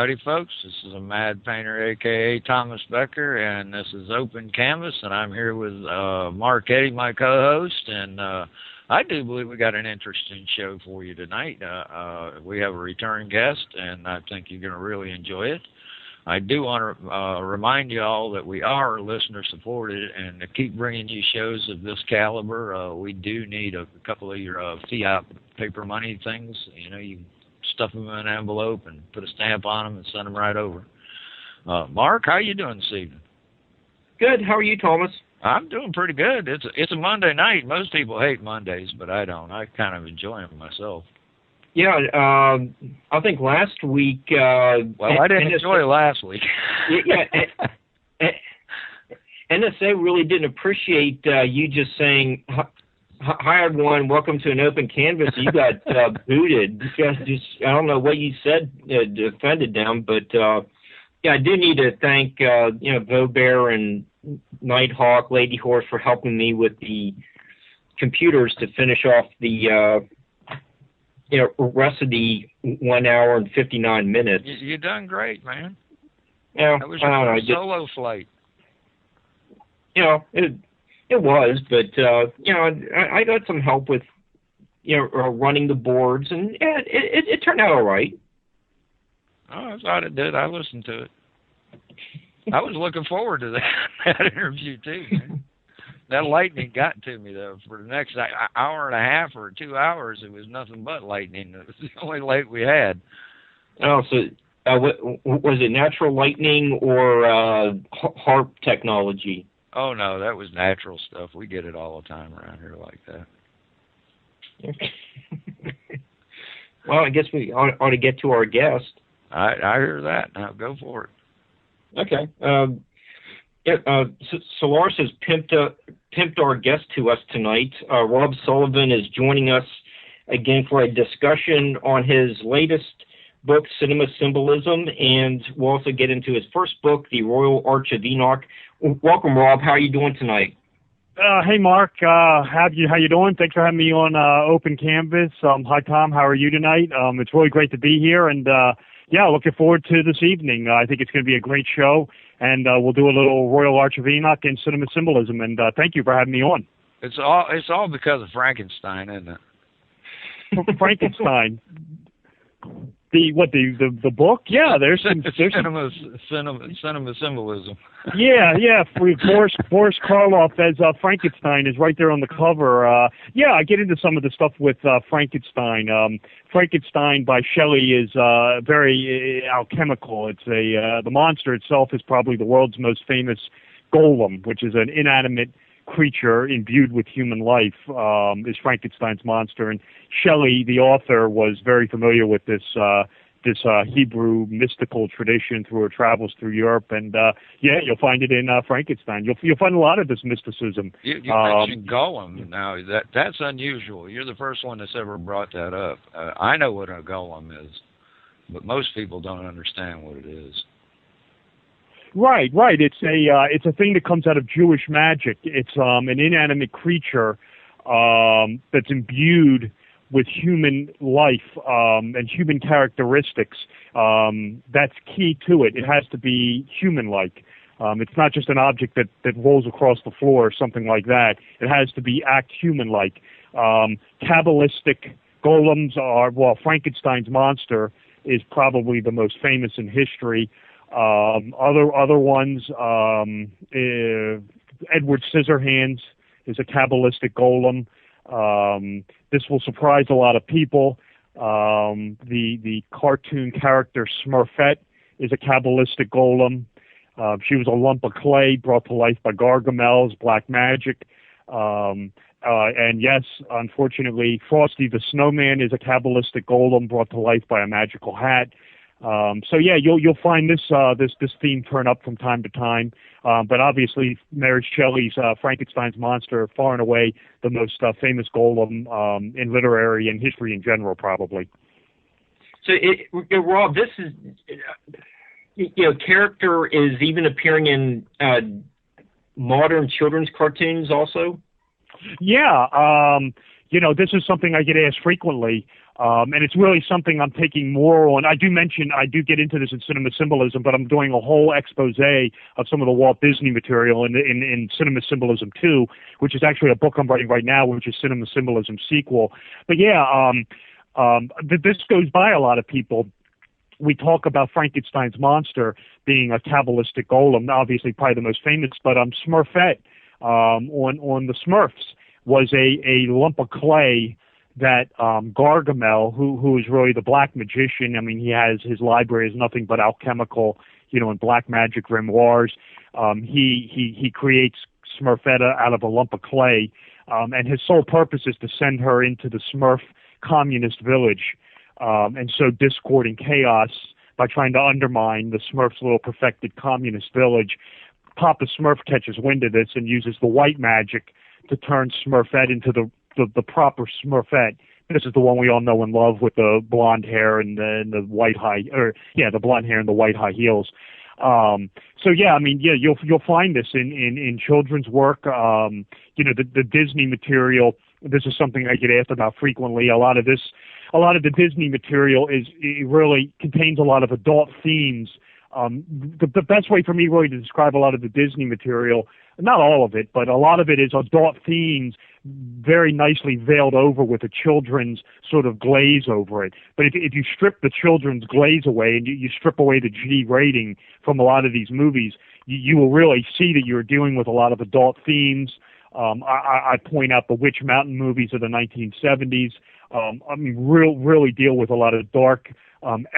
Howdy, folks. This is a Mad Painter, a.k.a. Thomas Becker, and this is Open Canvas, and I'm here with Mark Eddy, my co-host, and I do believe we got an interesting show for you tonight. We have a return guest, and I think you're going to really enjoy it. I do want to remind you all that we are listener-supported, and to keep bringing you shows of this caliber, we do need a couple of your fiat paper money things. You know, you stuff them in an envelope and put a stamp on them and send them right over. Mark, how you doing this evening? Good. How are you, Thomas? I'm doing pretty good. It's a Monday night. Most people hate Mondays, but I don't. I kind of enjoy them myself. Yeah, I think last week... well, I didn't enjoy last week. Yeah, NSA really didn't appreciate you just saying, "Hi, everyone, welcome to an open canvas." You got booted. Just I don't know what you said offended them, but yeah, I do need to thank Bo Bear and Nighthawk, Lady Horse for helping me with the computers to finish off the rest of the 1 hour and 59 minutes. You done great, man. Yeah, that was your solo flight. It was, but I got some help with running the boards, and it turned out all right. Oh, I thought it did. I listened to it. I was looking forward to that interview too, man. That lightning got to me though. For the next hour and a half or 2 hours, it was nothing but lightning. It was the only light we had. Oh, so was it natural lightning or HARP technology? Oh no, that was natural stuff. We get it all the time around here like that. Well, I guess we ought to get to our guest. I hear that. Now go for it. Okay. Solaris has pimped our guest to us tonight. Rob Sullivan is joining us again for a discussion on his latest book, Cinema Symbolism, and we'll also get into his first book, The Royal Arch of Enoch. Welcome, Rob. How are you doing tonight? Hey, Mark. How you doing? Thanks for having me on Open Canvas. Hi, Tom. How are you tonight? It's really great to be here, and looking forward to this evening. I think it's going to be a great show, and we'll do a little Royal Arch of Enoch and Cinema Symbolism, and thank you for having me on. It's all because of Frankenstein, isn't it? Frankenstein. The book? Yeah, there's cinema symbolism. Yeah. Boris Karloff as Frankenstein is right there on the cover. I get into some of the stuff with Frankenstein. Frankenstein by Shelley is very alchemical. It's the monster itself is probably the world's most famous golem, which is an inanimate creature imbued with human life, is Frankenstein's monster. And Shelley, the author, was very familiar with this Hebrew mystical tradition through her travels through Europe, and you'll find it in Frankenstein. You'll find a lot of this mysticism. You mentioned golem. Now that's unusual. You're the first one that's ever brought that up. I know what a golem is, but most people don't understand what it is. Right. It's a thing that comes out of Jewish magic. It's an inanimate creature that's imbued with human life and human characteristics. That's key to it. It has to be human-like. It's not just an object that rolls across the floor or something like that. It has to act human-like. Kabbalistic golems Frankenstein's monster is probably the most famous in history. Other ones, Edward Scissorhands is a Kabbalistic golem. This will surprise a lot of people. The cartoon character Smurfette is a Kabbalistic golem. She was a lump of clay brought to life by Gargamel's black magic. And yes, unfortunately, Frosty the Snowman is a Kabbalistic golem brought to life by a magical hat. You'll find this theme turn up from time to time. But obviously, Mary Shelley's Frankenstein's monster, far and away the most famous golem in literary and history in general, probably. So, Rob, this is character is even appearing in modern children's cartoons, also. Yeah. This is something I get asked frequently, and it's really something I'm taking more on. I do get into this in Cinema Symbolism, but I'm doing a whole expose of some of the Walt Disney material in Cinema Symbolism 2, which is actually a book I'm writing right now, which is Cinema Symbolism sequel. But yeah, this goes by a lot of people. We talk about Frankenstein's monster being a Kabbalistic golem, obviously probably the most famous, but Smurfette on the Smurfs was a lump of clay that Gargamel, who is really the black magician, I mean, his library is nothing but alchemical, and black magic grimoires. He creates Smurfette out of a lump of clay, and his sole purpose is to send her into the Smurf communist village, and sow discord and chaos by trying to undermine the Smurfs' little perfected communist village. Papa Smurf catches wind of this and uses the white magic to turn Smurfette into the proper Smurfette. This is the one we all know and love with the blonde hair and the white the blonde hair and the white high heels. You'll find this in children's work. The Disney material. This is something I get asked about frequently. A lot of the Disney material it really contains a lot of adult themes. The best way for me really to describe a lot of the Disney material, not all of it, but a lot of it is adult themes very nicely veiled over with a children's sort of glaze over it. But if you strip the children's glaze away and you strip away the G rating from a lot of these movies, you will really see that you're dealing with a lot of adult themes. I point out the Witch Mountain movies of the 1970s. Really deal with a lot of dark,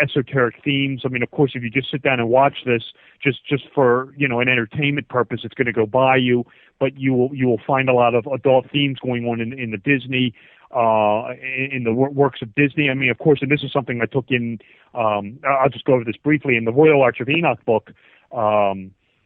esoteric themes. I mean, of course, if you just sit down and watch this just for an entertainment purpose, it's going to go by you. But you will find a lot of adult themes going on in the Disney, in the works of Disney. I mean, of course, and this is something I took in. I'll just go over this briefly in the Royal Arch of Enoch book.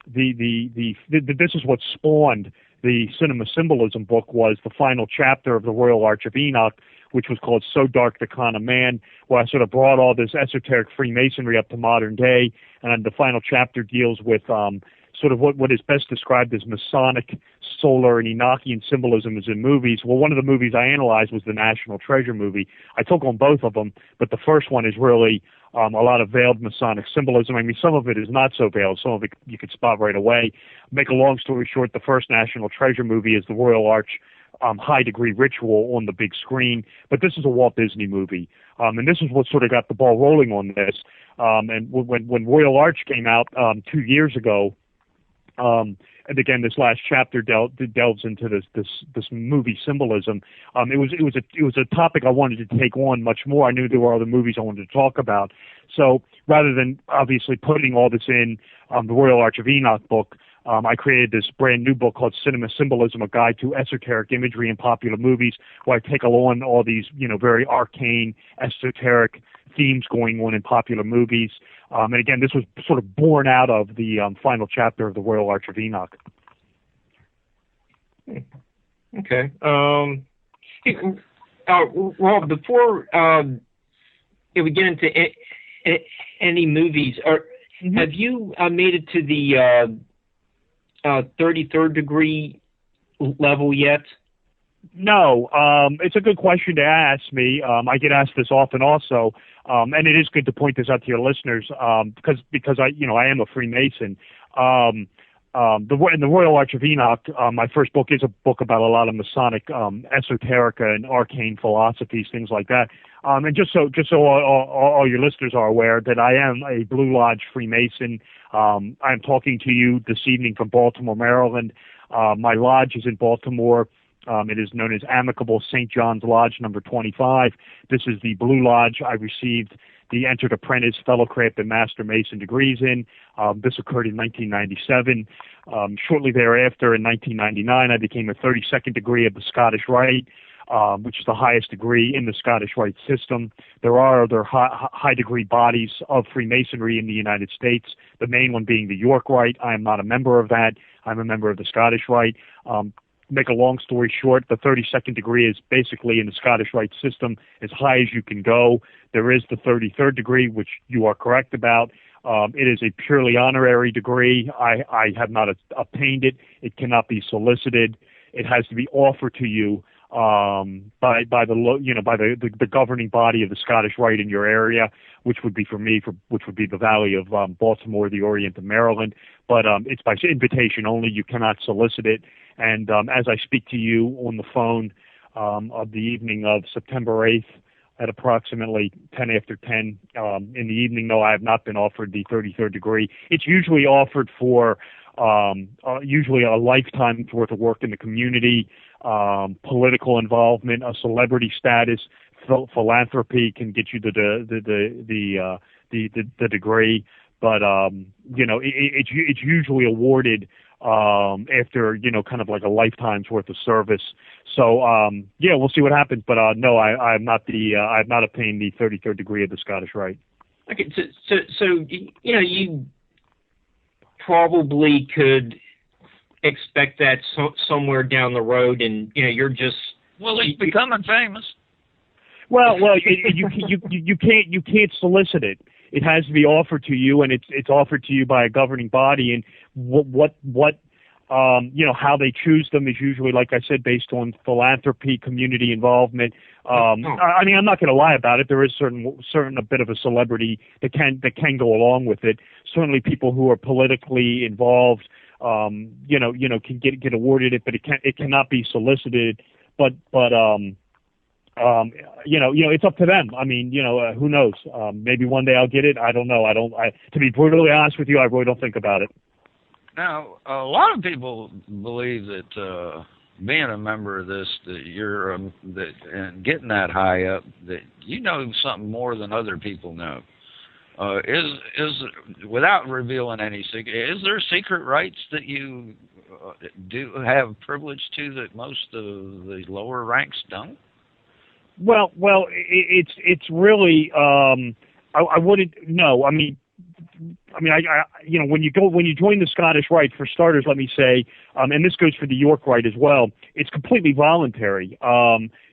This is what spawned the Cinema Symbolism book. Was the final chapter of the Royal Arch of Enoch, which was called So Dark the Con of Man, where I sort of brought all this esoteric Freemasonry up to modern day, and the final chapter deals with sort of what is best described as Masonic, solar, and Enochian symbolism is in movies. Well, one of the movies I analyzed was the National Treasure movie. I took on both of them, but the first one is really a lot of veiled Masonic symbolism. I mean, some of it is not so veiled. Some of it you could spot right away. Make a long story short, the first National Treasure movie is the Royal Arch high-degree ritual on the big screen, but this is a Walt Disney movie, and this is what sort of got the ball rolling on this. And when Royal Arch came out 2 years ago, and again, this last chapter delves into this movie symbolism. It was a topic I wanted to take on much more. I knew there were other movies I wanted to talk about, so rather than obviously putting all this in the Royal Arch of Enoch book, I created this brand new book called Cinema Symbolism, a guide to esoteric imagery in popular movies, where I take along all these, very arcane, esoteric themes going on in popular movies. And again, this was sort of born out of the final chapter of the Royal Arch of Enoch. Okay. Well, before we get into any movies, have you made it to the 33rd degree level yet? No, it's a good question to ask me. I get asked this often also, and it is good to point this out to your listeners, because I am a Freemason. In the Royal Arch of Enoch, my first book is a book about a lot of Masonic esoterica and arcane philosophies, things like that. And just so all your listeners are aware that I am a Blue Lodge Freemason. I'm talking to you this evening from Baltimore, Maryland. My lodge is in Baltimore. It is known as Amicable St. John's Lodge number 25. This is the Blue Lodge I received the Entered Apprentice, Fellowcraft, and Master Mason degrees in. This occurred in 1997. Shortly thereafter, in 1999, I became a 32nd degree of the Scottish Rite, which is the highest degree in the Scottish Rite system. There are other high degree bodies of Freemasonry in the United States, the main one being the York Rite. I am not a member of that. I'm a member of the Scottish Rite. Make a long story short, the 32nd degree is basically in the Scottish Rite system as high as you can go. There is the 33rd degree, which you are correct about. It is a purely honorary degree. I have not obtained it. It cannot be solicited. It has to be offered to you by the governing body of the Scottish Rite in your area, which would be which would be the Valley of Baltimore, the Orient of Maryland. But it's by invitation only. You cannot solicit it. And as I speak to you on the phone of the evening of September 8th at approximately 10 after 10 in the evening, no, I have not been offered the 33rd degree. It's usually offered for usually a lifetime's worth of work in the community, political involvement, a celebrity status, philanthropy can get you the degree. But it's usually awarded after kind of like a lifetime's worth of service. So we'll see what happens. But no, I have not obtained the 33rd degree of the Scottish Rite. Okay, so you probably could expect that somewhere down the road, and you're just he's becoming famous. Well, you can't solicit it. It has to be offered to you, and it's offered to you by a governing body. And what how they choose them is usually, like I said, based on philanthropy, community involvement. I mean, I'm not going to lie about it. There is certain a bit of a celebrity that can go along with it. Certainly, people who are politically involved, can get awarded it, but it cannot be solicited. But it's up to them. I mean, who knows? Maybe one day I'll get it. I don't know. To be brutally honest with you, I really don't think about it. Now, a lot of people believe that being a member of this, that you're and getting that high up, that you know something more than other people know. Is without revealing any secret, is there secret rights that you do have privilege to that most of the lower ranks don't? Well, it's really I wouldn't know. I mean, when you join the Scottish Rite, for starters, let me say, and this goes for the York Rite as well. It's completely voluntary.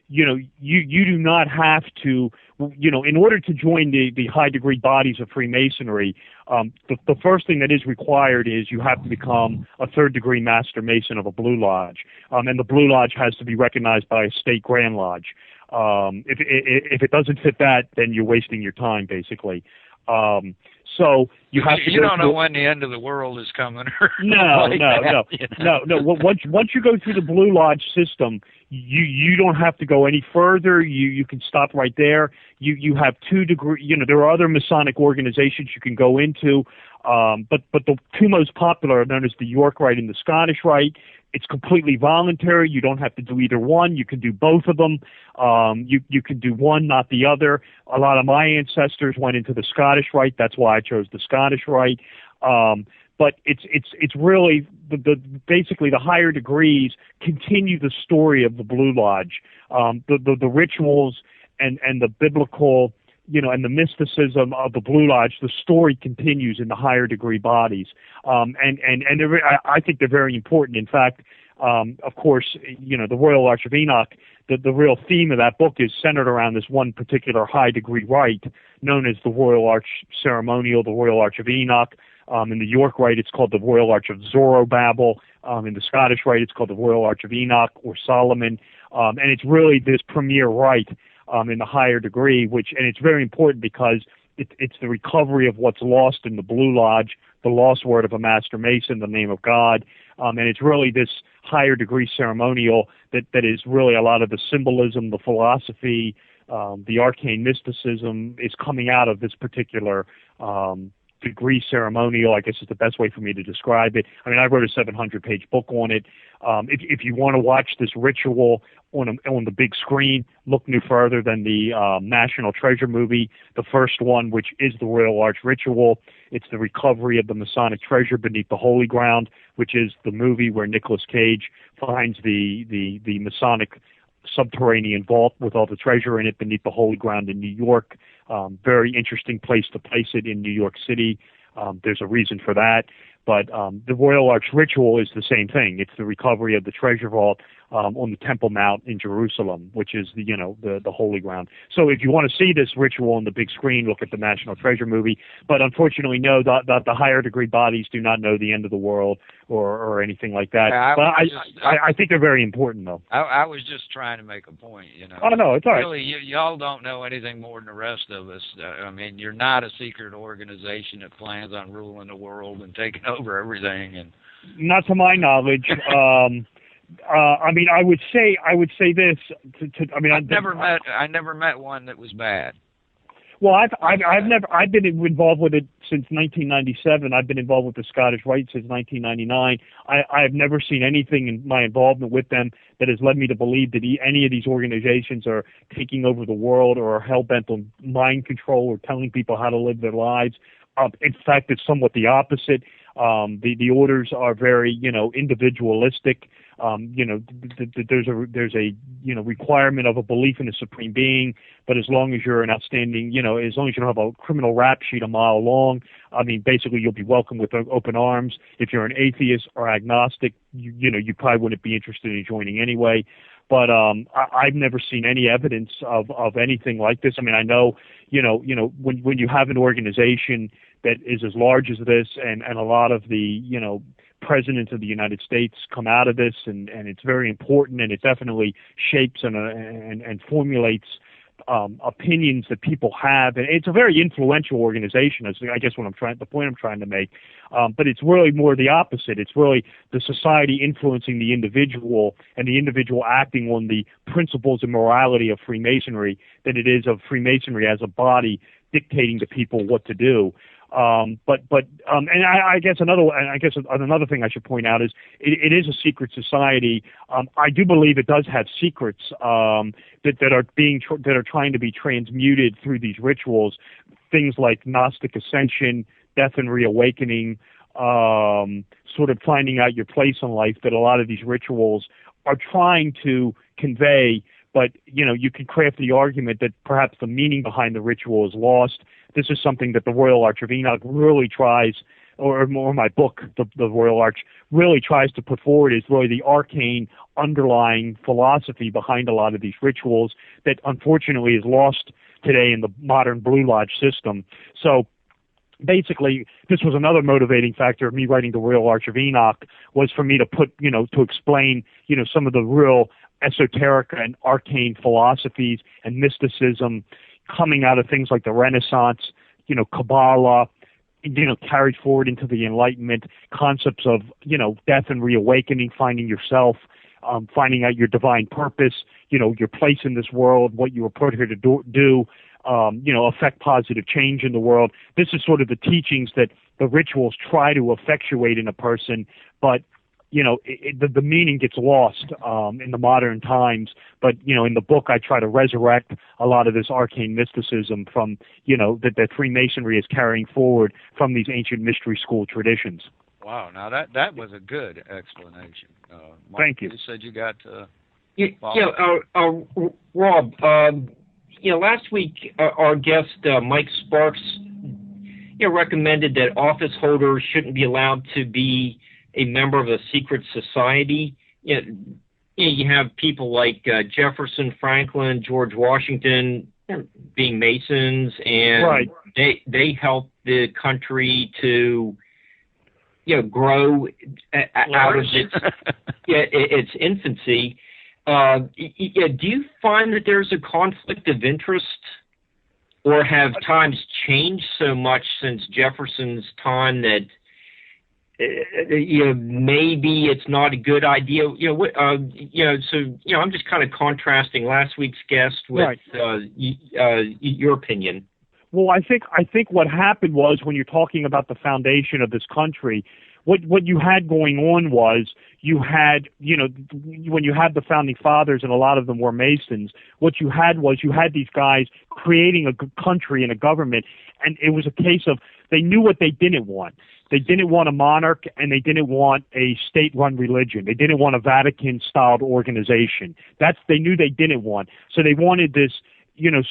You do not have to. In order to join the high degree bodies of Freemasonry, the first thing that is required is you have to become a 3rd degree Master Mason of a Blue Lodge, and the Blue Lodge has to be recognized by a state Grand Lodge. If it doesn't fit that, then you're wasting your time, basically. So you have to. You don't know when the end of the world is coming. No. Once you go through the Blue Lodge system, you don't have to go any further. You can stop right there. You have 2 degree. There are other Masonic organizations you can go into, but the 2 most popular are known as the York Rite and the Scottish Rite. It's completely voluntary. You don't have to do either one. You can do both of them. You can do one, not the other. A lot of my ancestors went into the Scottish Rite. That's why I chose the Scottish Rite. But it's really basically the higher degrees continue the story of the Blue Lodge. The rituals and the biblical, and the mysticism of the Blue Lodge, the story continues in the higher degree bodies. I think they're very important. In fact, of course, the Royal Arch of Enoch, the real theme of that book is centered around this one particular high degree rite known as the Royal Arch Ceremonial, the Royal Arch of Enoch. In the York Rite, it's called the Royal Arch of Zorobabel. In the Scottish Rite, it's called the Royal Arch of Enoch or Solomon. And it's really this premier rite in the higher degree, and it's very important because it's the recovery of what's lost in the Blue Lodge, the lost word of a Master Mason, the name of God. And it's really this higher degree ceremonial that is really a lot of the symbolism, the philosophy, the arcane mysticism is coming out of this particular degree ceremonial, I guess is the best way for me to describe it. I mean, I wrote a 700-page book on it. If you want to watch this ritual on the big screen, look no further than the National Treasure movie, the first one, which is the Royal Arch Ritual. It's the recovery of the Masonic treasure beneath the Holy Ground, which is the movie where Nicolas Cage finds the Masonic subterranean vault with all the treasure in it beneath the Holy Ground in New York. Very interesting place to place it in New York City. There's a reason for that. But the Royal Arch Ritual is the same thing. It's the recovery of the treasure vault. on the Temple Mount in Jerusalem, which is the holy ground. So if you want to see this ritual on the big screen, look at the National Treasure movie. But unfortunately, no, the higher degree bodies do not know the end of the world or anything like that. I think they're very important, though. I was just trying to make a point, Oh, no, it's all right. Really, y'all don't know anything more than the rest of us. I mean, you're not a secret organization that plans on ruling the world and taking over everything. And not to my knowledge. I mean, I would say this. I never met one that was bad. Well, I've been involved with it since 1997. I've been involved with the Scottish Rite since 1999. I've never seen anything in my involvement with them that has led me to believe that any of these organizations are taking over the world or are hell-bent on mind control or telling people how to live their lives. In fact, it's somewhat the opposite. The orders are very, individualistic. There's a requirement of a belief in a supreme being, but as long as you're an outstanding, as long as you don't have a criminal rap sheet a mile long, I mean, basically you'll be welcomed with open arms. If you're an atheist or agnostic, you probably wouldn't be interested in joining anyway. But I've never seen any evidence of anything like this. I mean, I know, when you have an organization that is as large as this, and a lot of the, presidents of the United States come out of this, and it's very important, and it definitely shapes and formulates opinions that people have, and it's a very influential organization. I guess the point I'm trying to make, but it's really more the opposite. It's really the society influencing the individual, and the individual acting on the principles and morality of Freemasonry than it is of Freemasonry as a body dictating to people what to do. And I guess another thing I should point out is it is a secret society. I do believe it does have secrets that are trying to be transmuted through these rituals. Things like Gnostic ascension, death and reawakening, sort of finding out your place in life. That a lot of these rituals are trying to convey. But, you can craft the argument that perhaps the meaning behind the ritual is lost. This is something that the Royal Arch of Enoch really tries, or my book, the Royal Arch, really tries to put forward, is really the arcane underlying philosophy behind a lot of these rituals that unfortunately is lost today in the modern Blue Lodge system. So basically, this was another motivating factor of me writing the Royal Arch of Enoch, was for me to to explain, some of the real esoteric and arcane philosophies and mysticism coming out of things like the Renaissance, Kabbalah, carried forward into the Enlightenment, concepts of, death and reawakening, finding yourself, finding out your divine purpose, your place in this world, what you were put here to do, affect positive change in the world. This is sort of the teachings that the rituals try to effectuate in a person, but the meaning gets lost in the modern times. But in the book, I try to resurrect a lot of this arcane mysticism from that Freemasonry is carrying forward from these ancient mystery school traditions. Wow, now that was a good explanation. Mark, thank you. You said you got. Rob. Last week our guest Mike Sparks, recommended that office holders shouldn't be allowed to be a member of a secret society. You have people like Jefferson, Franklin, George Washington being Masons, and right. they helped the country to grow out of its infancy. Do you find that there's a conflict of interest, or have times changed so much since Jefferson's time that maybe it's not a good idea? So I'm just kind of contrasting last week's guest with your opinion. Well, I think what happened was, when you're talking about the foundation of this country, what you had going on was, you had, when you had the founding fathers, and a lot of them were Masons, what you had was, you had these guys creating a country and a government, and it was a case of, they knew what they didn't want. They didn't want a monarch, and they didn't want a state-run religion. They didn't want a Vatican-styled organization. They knew they didn't want. So they wanted this,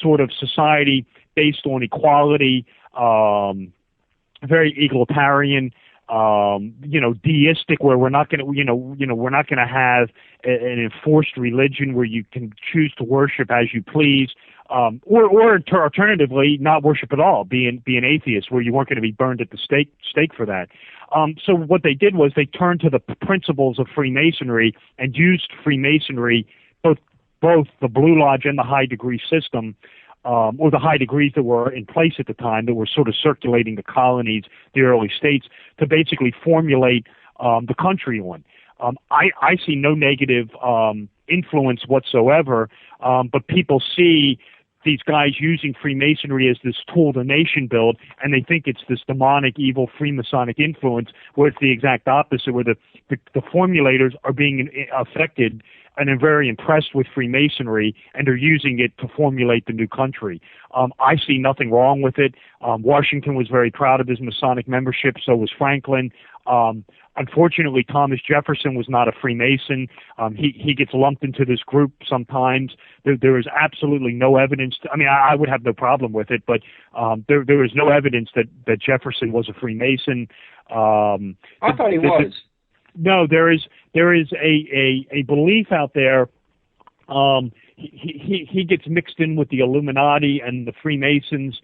sort of society based on equality, very egalitarian, deistic, where we're not going to, we're not going to have an enforced religion where you can choose to worship as you please, or alternatively, not worship at all, be an atheist, where you weren't going to be burned at the stake for that. So what they did was they turned to the principles of Freemasonry and used Freemasonry, both the Blue Lodge and the high degree system, or the high degrees that were in place at the time that were sort of circulating the colonies, the early states, to basically formulate the country on. I see no negative influence whatsoever, but people see these guys using Freemasonry as this tool to nation build, and they think it's this demonic, evil, Freemasonic influence, where it's the exact opposite, where the formulators are being affected and are very impressed with Freemasonry, and are using it to formulate the new country. I see nothing wrong with it. Washington was very proud of his Masonic membership, so was Franklin. Unfortunately, Thomas Jefferson was not a Freemason. He gets lumped into this group sometimes. There is absolutely no evidence. I would have no problem with it, but there is no evidence that Jefferson was a Freemason. I thought he was. No, there is a belief out there. He gets mixed in with the Illuminati and the Freemasons.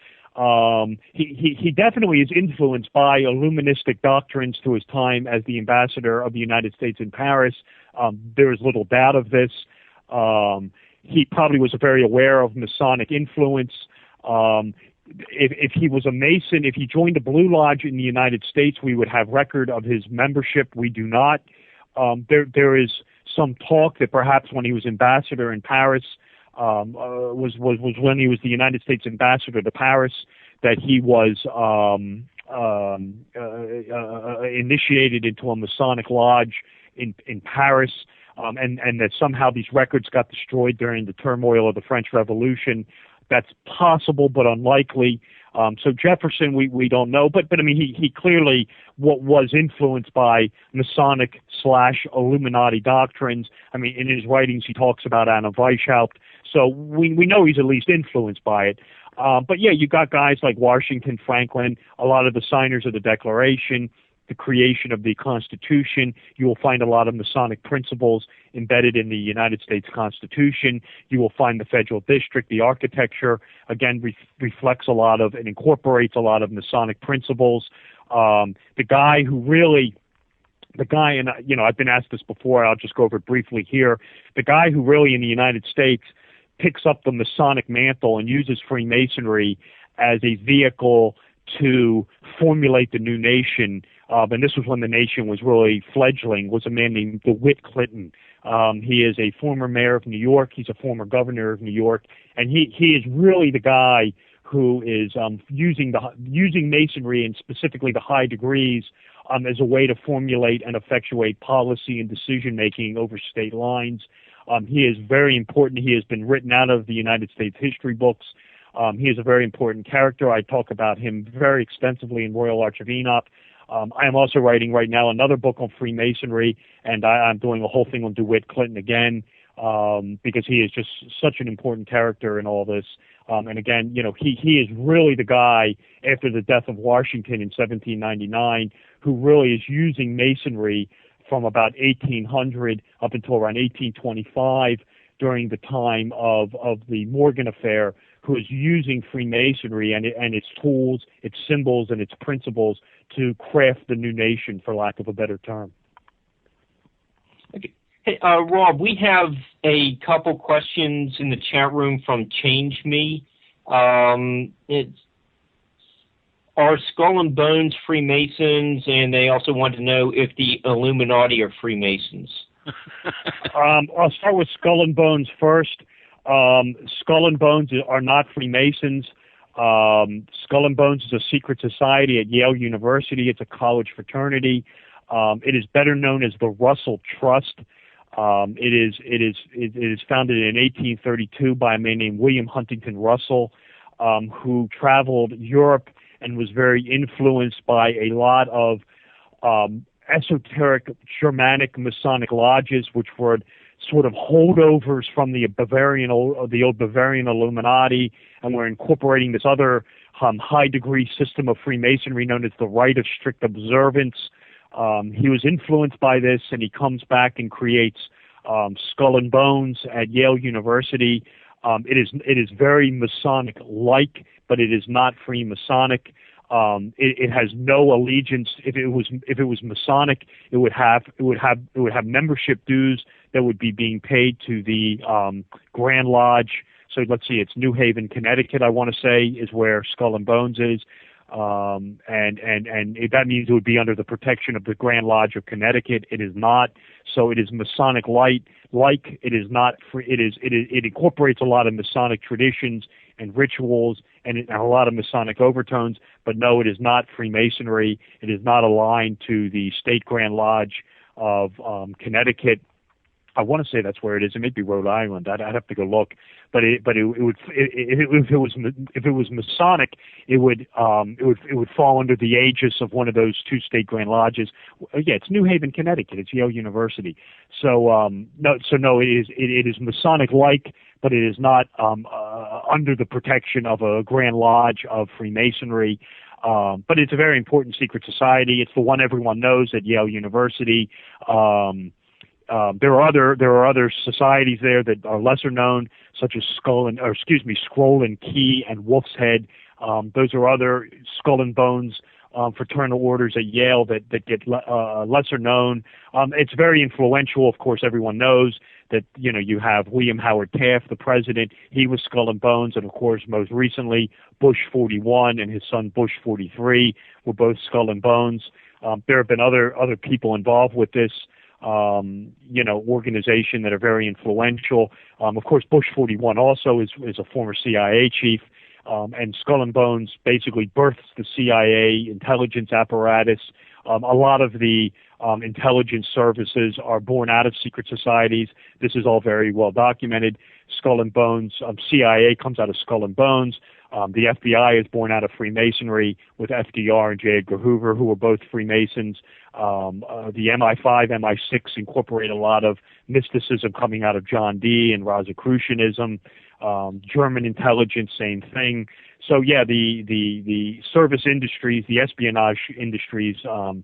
He definitely is influenced by Illuministic doctrines through his time as the ambassador of the United States in Paris. There is little doubt of this. He probably was very aware of Masonic influence. If he was a Mason, if he joined the Blue Lodge in the United States, we would have record of his membership. We do not. There is some talk that perhaps when he was ambassador in Paris, was when he was the United States ambassador to Paris, that he was initiated into a Masonic lodge in Paris, and that somehow these records got destroyed during the turmoil of the French Revolution. That's possible, but unlikely. So Jefferson, we don't know, but he clearly was influenced by Masonic / Illuminati doctrines. In his writings, he talks about Anna Weishaupt, so we know he's at least influenced by it. But yeah, you got guys like Washington, Franklin, a lot of the signers of the Declaration, the creation of the Constitution. You will find a lot of Masonic principles embedded in the United States Constitution. You will find the federal district, the architecture, again, reflects a lot of and incorporates a lot of Masonic principles. The guy, and I've been asked this before, I'll just go over it briefly here. The guy who really in the United States picks up the Masonic mantle and uses Freemasonry as a vehicle to formulate the new nation, and this was when the nation was really fledgling, was a man named DeWitt Clinton. He is a former mayor of New York. He's a former governor of New York, and he is really the guy who is using Masonry, and specifically the high degrees, as a way to formulate and effectuate policy and decision making over state lines. He is very important. He has been written out of the United States history books. He is a very important character. I talk about him very extensively in Royal Arch of Enoch. I am also writing right now another book on Freemasonry, and I'm doing a whole thing on DeWitt Clinton again, because he is just such an important character in all this. And again, he is really the guy after the death of Washington in 1799 who really is using Masonry from about 1800 up until around 1825 during the time of the Morgan affair, who is using Freemasonry and its tools, its symbols, and its principles to craft the new nation, for lack of a better term. Okay. Hey, Rob, we have a couple questions in the chat room from Change Me. Are Skull and Bones Freemasons? And they also want to know if the Illuminati are Freemasons. I'll start with Skull and Bones first. Skull and Bones are not Freemasons. Skull and Bones is a secret society at Yale University. It's a college fraternity. It is better known as the Russell Trust. It is founded in 1832 by a man named William Huntington Russell, who traveled Europe and was very influenced by a lot of esoteric Germanic Masonic lodges, which were sort of holdovers from the old Bavarian Illuminati, and were incorporating this other high-degree system of Freemasonry known as the Rite of Strict Observance. He was influenced by this, and he comes back and creates Skull and Bones at Yale University. It is very Masonic-like, but it is not Freemasonic. It has no allegiance. If it was Masonic, it would have membership dues that would be being paid to the Grand Lodge. So let's see, it's New Haven, Connecticut, I want to say, is where Skull and Bones is. And that means it would be under the protection of the Grand Lodge of Connecticut. It is not. So it is Masonic like it is not free. It incorporates a lot of Masonic traditions and rituals and a lot of Masonic overtones. But no, it is not Freemasonry. It is not aligned to the State Grand Lodge of Connecticut. I want to say that's where it is. It may be Rhode Island. I'd have to go look. But it would if it was Masonic, it would fall under the aegis of one of those two state Grand Lodges. Yeah, it's New Haven, Connecticut. It's Yale University. So no, it is Masonic like, but it is not under the protection of a Grand Lodge of Freemasonry. But it's a very important secret society. It's the one everyone knows at Yale University. There are other societies there that are lesser known, such as Scroll and Key and Wolf's Head. Those are other Skull and Bones fraternal orders at Yale that get lesser known. It's very influential. Of course, everyone knows that you have William Howard Taft, the president. He was Skull and Bones, and of course, most recently, Bush 41 and his son Bush 43 were both Skull and Bones. There have been other people involved with this. Organization that are very influential. Of course, Bush 41 also is a former CIA chief, and Skull and Bones basically births the CIA intelligence apparatus. A lot of the intelligence services are born out of secret societies. This is all very well documented. Skull and Bones, CIA comes out of Skull and Bones. The FBI is born out of Freemasonry with FDR and J. Edgar Hoover, who were both Freemasons. The MI5, MI6 incorporate a lot of mysticism coming out of John Dee and Rosicrucianism. German intelligence, same thing. So yeah, the service industries, the espionage industries, are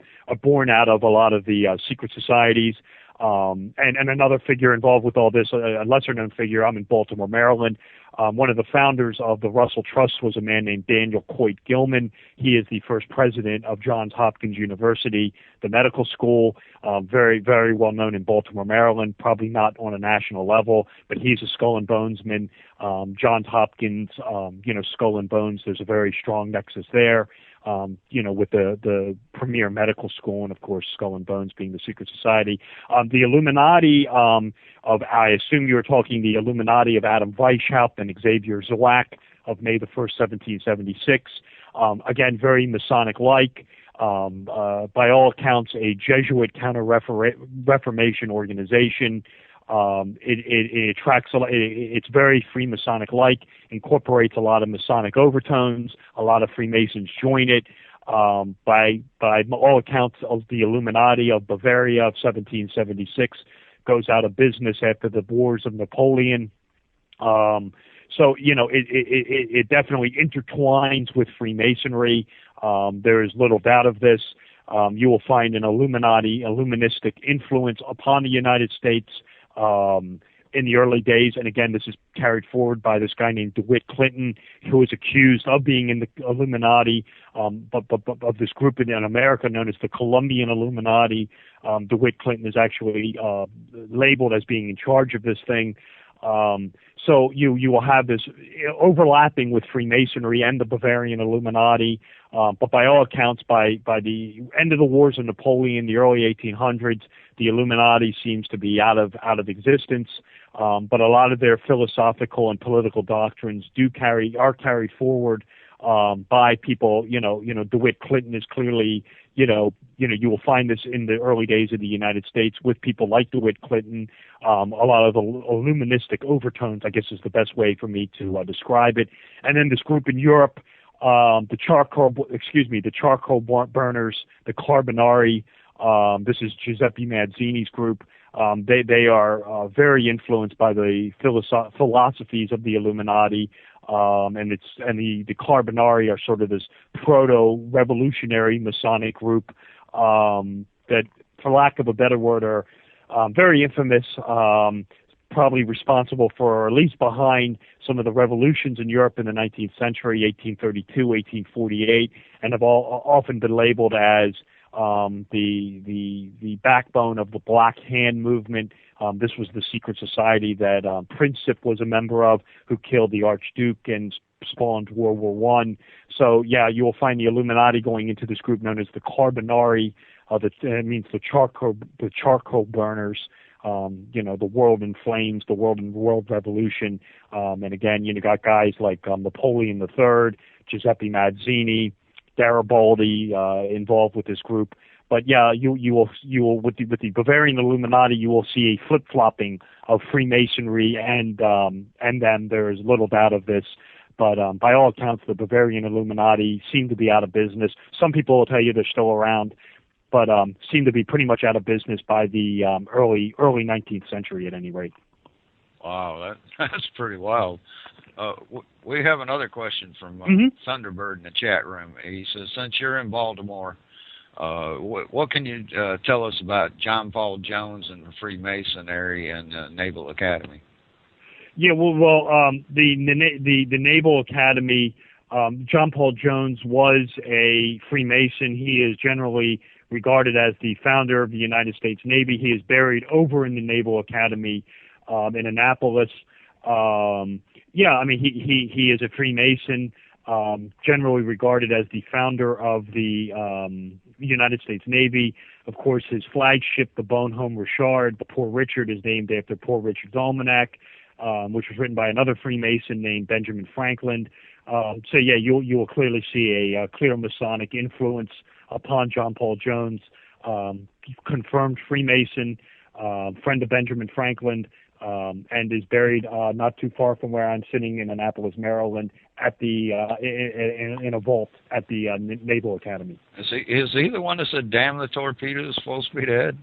born out of a lot of the secret societies. And another figure involved with all this, a lesser-known figure, I'm in Baltimore, Maryland. One of the founders of the Russell Trust was a man named Daniel Coit Gilman. He is the first president of Johns Hopkins University, the medical school, very, very well known in Baltimore, Maryland, probably not on a national level, but he's a Skull and Bonesman. Johns Hopkins, Skull and Bones, there's a very strong nexus there. With the premier medical school, and of course Skull and Bones being the secret society. The Illuminati I assume you were talking the Illuminati of Adam Weishaupt and Xavier Zwack of May the 1st, 1776. Again, very Masonic-like. By all accounts, a Jesuit counter-reformation organization. It attracts it's very Freemasonic-like, incorporates a lot of Masonic overtones. A lot of Freemasons join it. By all accounts, of the Illuminati of Bavaria of 1776 goes out of business after the wars of Napoleon. So it definitely intertwines with Freemasonry. There is little doubt of this. You will find an Illuministic influence upon the United States in the early days, and again, this is carried forward by this guy named DeWitt Clinton, who is accused of being in the Illuminati, but of this group in America known as the Colombian Illuminati. DeWitt Clinton is actually labeled as being in charge of this thing. So you will have this overlapping with Freemasonry and the Bavarian Illuminati, but by all accounts, by the end of the wars of Napoleon, the early 1800s, the Illuminati seems to be out of existence. But a lot of their philosophical and political doctrines are carried forward by people. DeWitt Clinton is clearly, you will find this in the early days of the United States with people like DeWitt Clinton. A lot of the Illuministic overtones, I guess, is the best way for me to describe it. And then this group in Europe, the charcoal burners, the Carbonari. This is Giuseppe Mazzini's group. They are very influenced by the philosophies of the Illuminati. the Carbonari are sort of this proto-revolutionary Masonic group that, for lack of a better word, are very infamous, probably responsible for, or at least behind, some of the revolutions in Europe in the 19th century, 1832, 1848, and have often been labeled as the backbone of the Black Hand movement. This was the secret society that Princip was a member of, who killed the Archduke and spawned World War One. So yeah, you will find the Illuminati going into this group known as the Carbonari. That means the charcoal burners. The world in flames, the world revolution. And again, you got guys like Napoleon III, Giuseppe Mazzini, Garibaldi involved with this group. But yeah, you will with the Bavarian Illuminati, you will see a flip-flopping of Freemasonry and then there is little doubt of this. But by all accounts, the Bavarian Illuminati seem to be out of business. Some people will tell you they're still around, but seem to be pretty much out of business by the early 19th century at any rate. Wow, that's pretty wild. We have another question from Thunderbird in the chat room. He says, since you're in Baltimore, what can you tell us about John Paul Jones and the Freemasonry and the Naval Academy? Yeah, the Naval Academy, John Paul Jones was a Freemason. He is generally regarded as the founder of the United States Navy. He is buried over in the Naval Academy in Annapolis. He is a Freemason, generally regarded as the founder of the United States Navy. Of course, his flagship, the Bonhomme Richard, the Poor Richard, is named after Poor Richard's Almanac, which was written by another Freemason named Benjamin Franklin. You will clearly see a clear Masonic influence upon John Paul Jones, confirmed Freemason, friend of Benjamin Franklin, and is buried not too far from where I'm sitting in Annapolis, Maryland, at the in a vault at the Naval Academy. Is he the one that said, "Damn the torpedoes, full speed ahead"?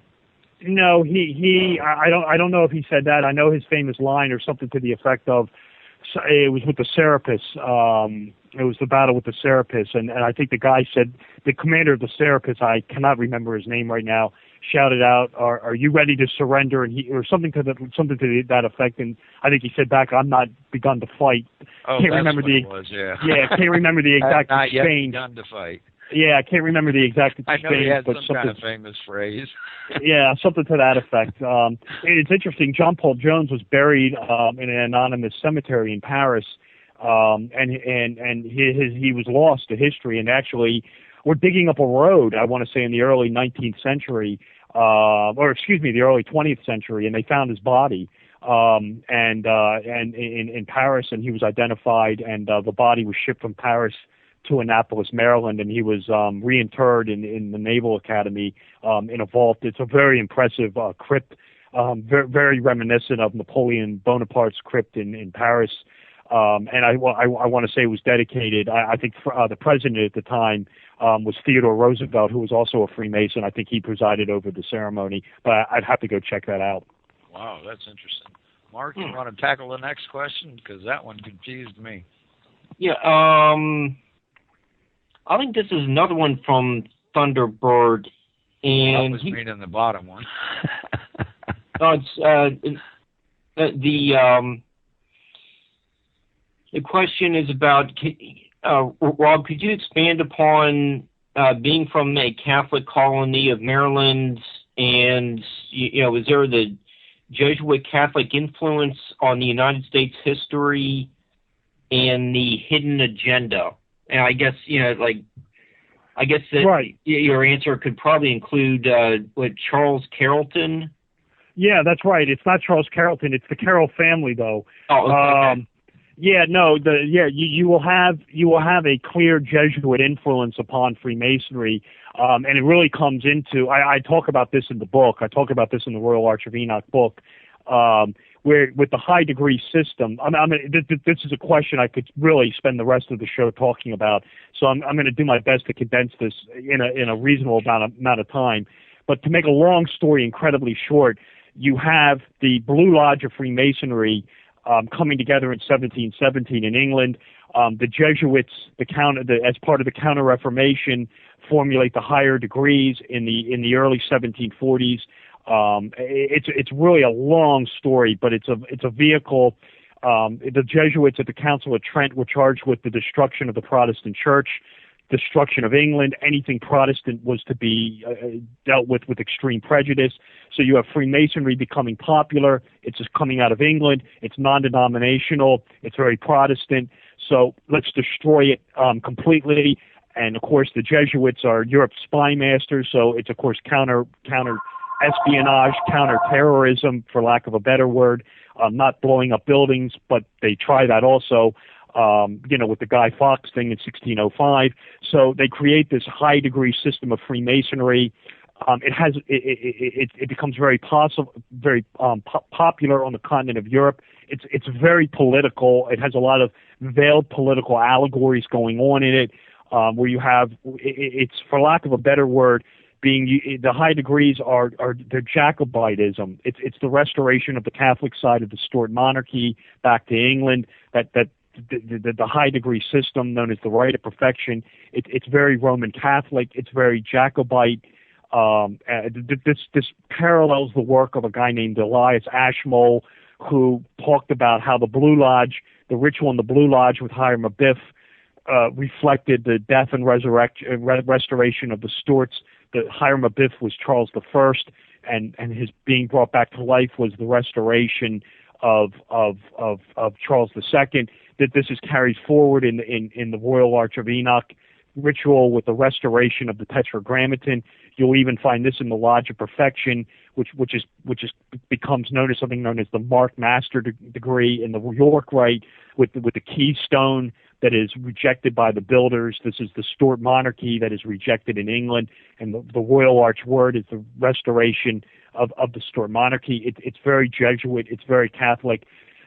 No, I don't know if he said that. I know his famous line or something to the effect of, it was with the Serapis. It was the battle with the Serapis, and I think the guy said, the commander of the Serapis, I cannot remember his name right now, shouted out, "Are you ready to surrender?" And something to that effect. And I think he said back, "I'm not begun to fight." Oh, can't that's remember what it was. Yeah. Yeah, can't remember the exact not yet exchange. begun to fight. Yeah, I can't remember the exact exchange. I know he had but some kind of famous phrase. Yeah, something to that effect. It's interesting. John Paul Jones was buried in an anonymous cemetery in Paris, and he was lost to history. And actually, we're digging up a road, I want to say, in the early 19th century, the early 20th century, and they found his body. And in Paris, and he was identified, and the body was shipped from Paris to Annapolis, Maryland, and he was reinterred in the Naval Academy in a vault. It's a very impressive crypt, very reminiscent of Napoleon Bonaparte's crypt in Paris. And I want to say it was dedicated. I think the president at the time was Theodore Roosevelt, who was also a Freemason. I think he presided over the ceremony, but I'd have to go check that out. Wow, that's interesting. Mark, you want to tackle the next question? Because that one confused me. Yeah, I think this is another one from Thunderbird, and I was meaning the bottom one. It's the question is about Rob. Could you expand upon being from a Catholic colony of Maryland, and is there the Jesuit Catholic influence on the United States history and the hidden agenda? And I guess that right. Your answer could probably include Charles Carrollton. Yeah, that's right. It's not Charles Carrollton. It's the Carroll family, though. Oh, okay. You will have a clear Jesuit influence upon Freemasonry, and it really comes into. I talk about this in the book. I talk about this in the Royal Arch of Enoch book. Where with the high degree system, this is a question I could really spend the rest of the show talking about. So I'm going to do my best to condense this in a reasonable amount of time. But to make a long story incredibly short, you have the Blue Lodge of Freemasonry coming together in 1717 in England. The Jesuits, as part of the Counter-Reformation, formulate the higher degrees in the early 1740s. It's really a long story, but it's a vehicle. The Jesuits at the Council of Trent were charged with the destruction of the Protestant Church, destruction of England. Anything Protestant was to be dealt with extreme prejudice. So you have Freemasonry becoming popular. It's just coming out of England. It's non-denominational. It's very Protestant. So let's destroy it completely. And of course, the Jesuits are Europe's spy masters. So it's of course counter espionage, counter-terrorism, for lack of a better word. Not blowing up buildings, but they try that also. With the Guy Fawkes thing in 1605. So they create this high degree system of Freemasonry. It becomes very popular on the continent of Europe. It's very political. It has a lot of veiled political allegories going on in it, where you have it's, for lack of a better word, the high degrees are their Jacobitism. It's the restoration of the Catholic side of the Stuart monarchy back to England. The high degree system known as the Rite of Perfection, it's very Roman Catholic, it's very Jacobite. This parallels the work of a guy named Elias Ashmole, who talked about how the Blue Lodge, the ritual in the Blue Lodge with Hiram Abiff, reflected the death and restoration of the Stuarts. The Hiram Abiff was Charles I, and his being brought back to life was the restoration of Charles II. That this is carried forward in the Royal Arch of Enoch ritual with the restoration of the Tetragrammaton. You'll even find this in the Lodge of Perfection, which becomes something known as the Mark Master degree in the York Rite, with the keystone that is rejected by the builders. This is the Stuart monarchy that is rejected in England, and the Royal Arch word is the restoration of the Stuart monarchy. It's very Jesuit. It's very Catholic.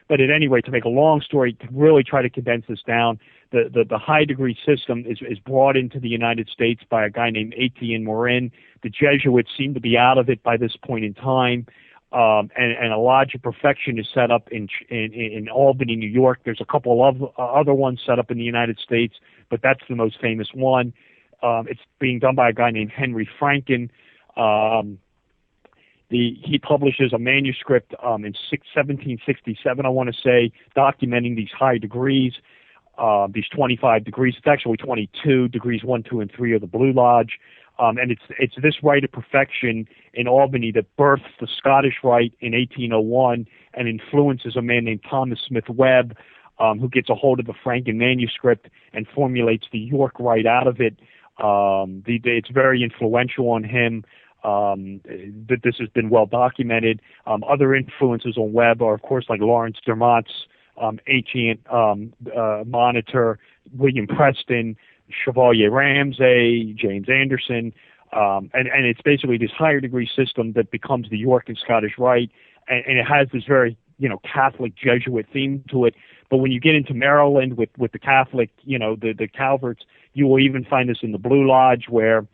But at any rate, to make a long story, to really try to condense this down, the high degree system is brought into the United States by a guy named Etienne Morin. The Jesuits seem to be out of it by this point in time, and a Lodge of Perfection is set up in Albany, New York. There's a couple of other ones set up in the United States, but that's the most famous one. It's being done by a guy named Henry Franken. He publishes a manuscript in 1767, I want to say, documenting these high degrees, these 25 degrees. It's actually 22 degrees, 1, 2, and 3 of the Blue Lodge. And it's this Rite of Perfection in Albany that births the Scottish Rite in 1801 and influences a man named Thomas Smith Webb, who gets a hold of the Franken manuscript and formulates the York Rite out of it. It's very influential on him. That this has been well documented. Other influences on Webb are, of course, like Lawrence Dermont's Ancient Monitor, William Preston, Chevalier Ramsay, James Anderson, and it's basically this higher degree system that becomes the York and Scottish Rite, and it has this very Catholic Jesuit theme to it. But when you get into Maryland with the Catholic, the Calverts, you will even find this in the Blue Lodge, where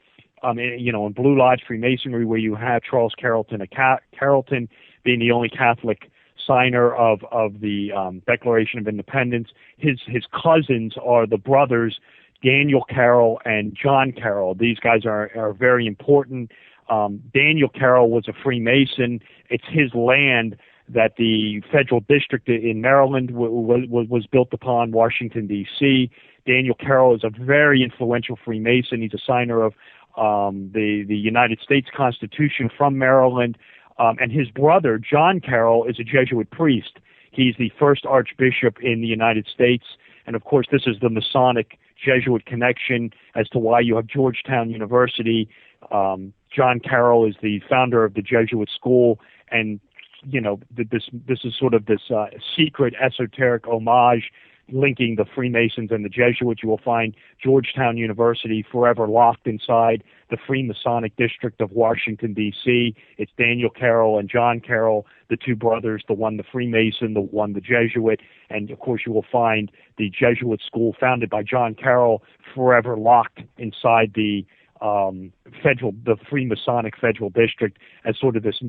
in Blue Lodge Freemasonry, where you have Charles Carrollton being the only Catholic signer of the Declaration of Independence. His cousins are the brothers Daniel Carroll and John Carroll. These guys are very important. Daniel Carroll was a Freemason. It's his land that the federal district in Maryland was built upon, Washington, D.C. Daniel Carroll is a very influential Freemason. He's a signer of the United States Constitution from Maryland. And his brother, John Carroll, is a Jesuit priest. He's the first archbishop in the United States. And, of course, this is the Masonic Jesuit connection as to why you have Georgetown University. John Carroll is the founder of the Jesuit school. And, this is sort of this secret, esoteric homage linking the Freemasons and the Jesuits. You will find Georgetown University forever locked inside the Freemasonic district of Washington, D.C. It's Daniel Carroll and John Carroll, the two brothers, the one the Freemason, the one the Jesuit. And, of course, you will find the Jesuit school founded by John Carroll forever locked inside the the Free Masonic Federal District as sort of this,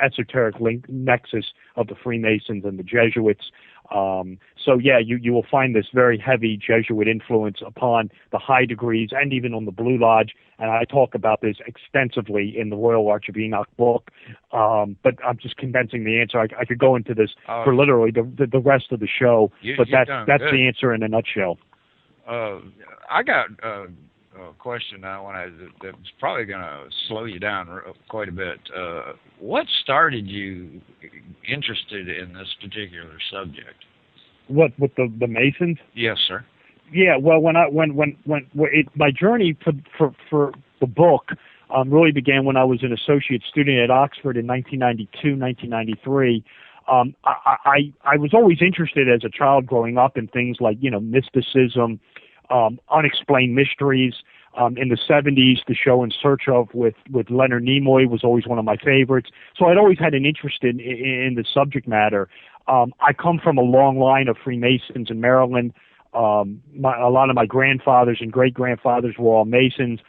esoteric nexus of the Freemasons and the Jesuits. So yeah, you will find this very heavy Jesuit influence upon the high degrees and even on the Blue Lodge. And I talk about this extensively in the Royal Arch of Enoch book. But I'm just condensing the answer. I could go into this for literally the rest of the show, but that's the answer in a nutshell. I got a question now that's probably going to slow you down quite a bit. What started you interested in this particular subject? What, with the Masons? Yes, sir. Yeah, well, my journey for the book really began when I was an associate student at Oxford in 1992, 1993. I was always interested as a child growing up in things like, mysticism, unexplained mysteries. In the 70s, the show In Search Of with Leonard Nimoy was always one of my favorites. So I'd always had an interest in the subject matter. I come from a long line of Freemasons in Maryland. A lot of my grandfathers and great-grandfathers were all Masons,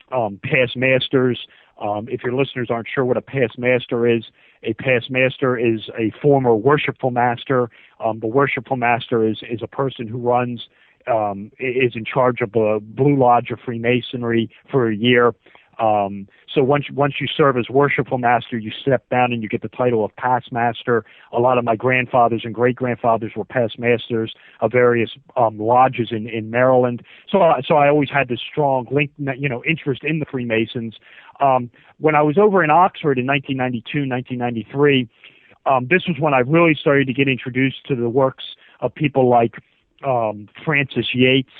past masters. If your listeners aren't sure what a past master is a former worshipful master. The worshipful master is a person who is in charge of the Blue Lodge of Freemasonry for a year. So once you serve as worshipful master, you step down and you get the title of past master. A lot of my grandfathers and great-grandfathers were past masters of various lodges in Maryland. So I always had this strong link, interest in the Freemasons. When I was over in Oxford in 1992, 1993, this was when I really started to get introduced to the works of people like Francis Yates,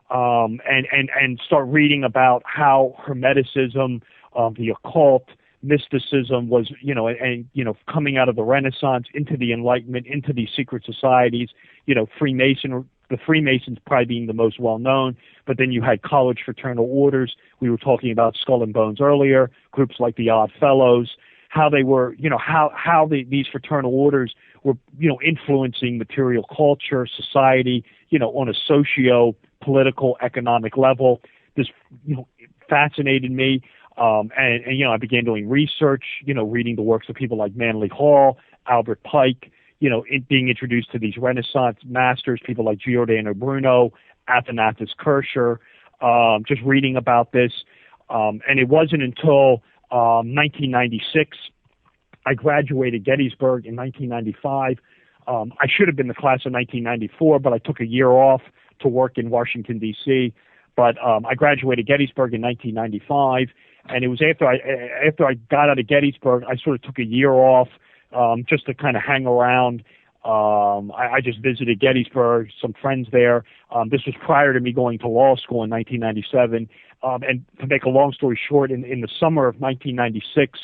and start reading about how Hermeticism, the occult, mysticism was, coming out of the Renaissance into the Enlightenment, into these secret societies, the Freemasons probably being the most well-known, but then you had college fraternal orders. We were talking about Skull and Bones earlier, groups like the Odd Fellows, how they were, these fraternal orders were, influencing material culture, society, on a socio-political, economic level. This, fascinated me. And I began doing research, reading the works of people like Manly Hall, Albert Pike, being introduced to these Renaissance masters, people like Giordano Bruno, Athanasius Kircher, just reading about this. And it wasn't until 1996, I graduated Gettysburg in 1995. I should have been the class of 1994, but I took a year off to work in Washington, D.C. But I graduated Gettysburg in 1995, and it was after I got out of Gettysburg, I sort of took a year off just to kind of hang around. I just visited Gettysburg, some friends there. This was prior to me going to law school in 1997. And to make a long story short, in the summer of 1996,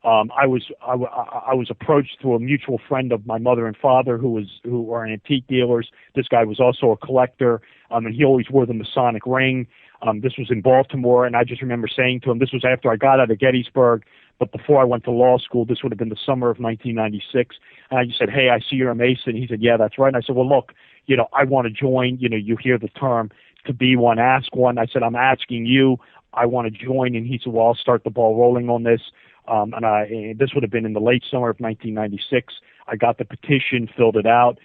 I was approached through a mutual friend of my mother and father who are antique dealers. This guy was also a collector, and he always wore the Masonic ring. This was in Baltimore, and I just remember saying to him, this was after I got out of Gettysburg, but before I went to law school. This would have been the summer of 1996. And I just said, hey, I see you're a Mason. He said, yeah, that's right. And I said, well, look, I want to join. You hear the term to be one, ask one. I said, I'm asking you. I want to join. And he said, well, I'll start the ball rolling on this. And this would have been in the late summer of 1996. I got the petition, filled it out,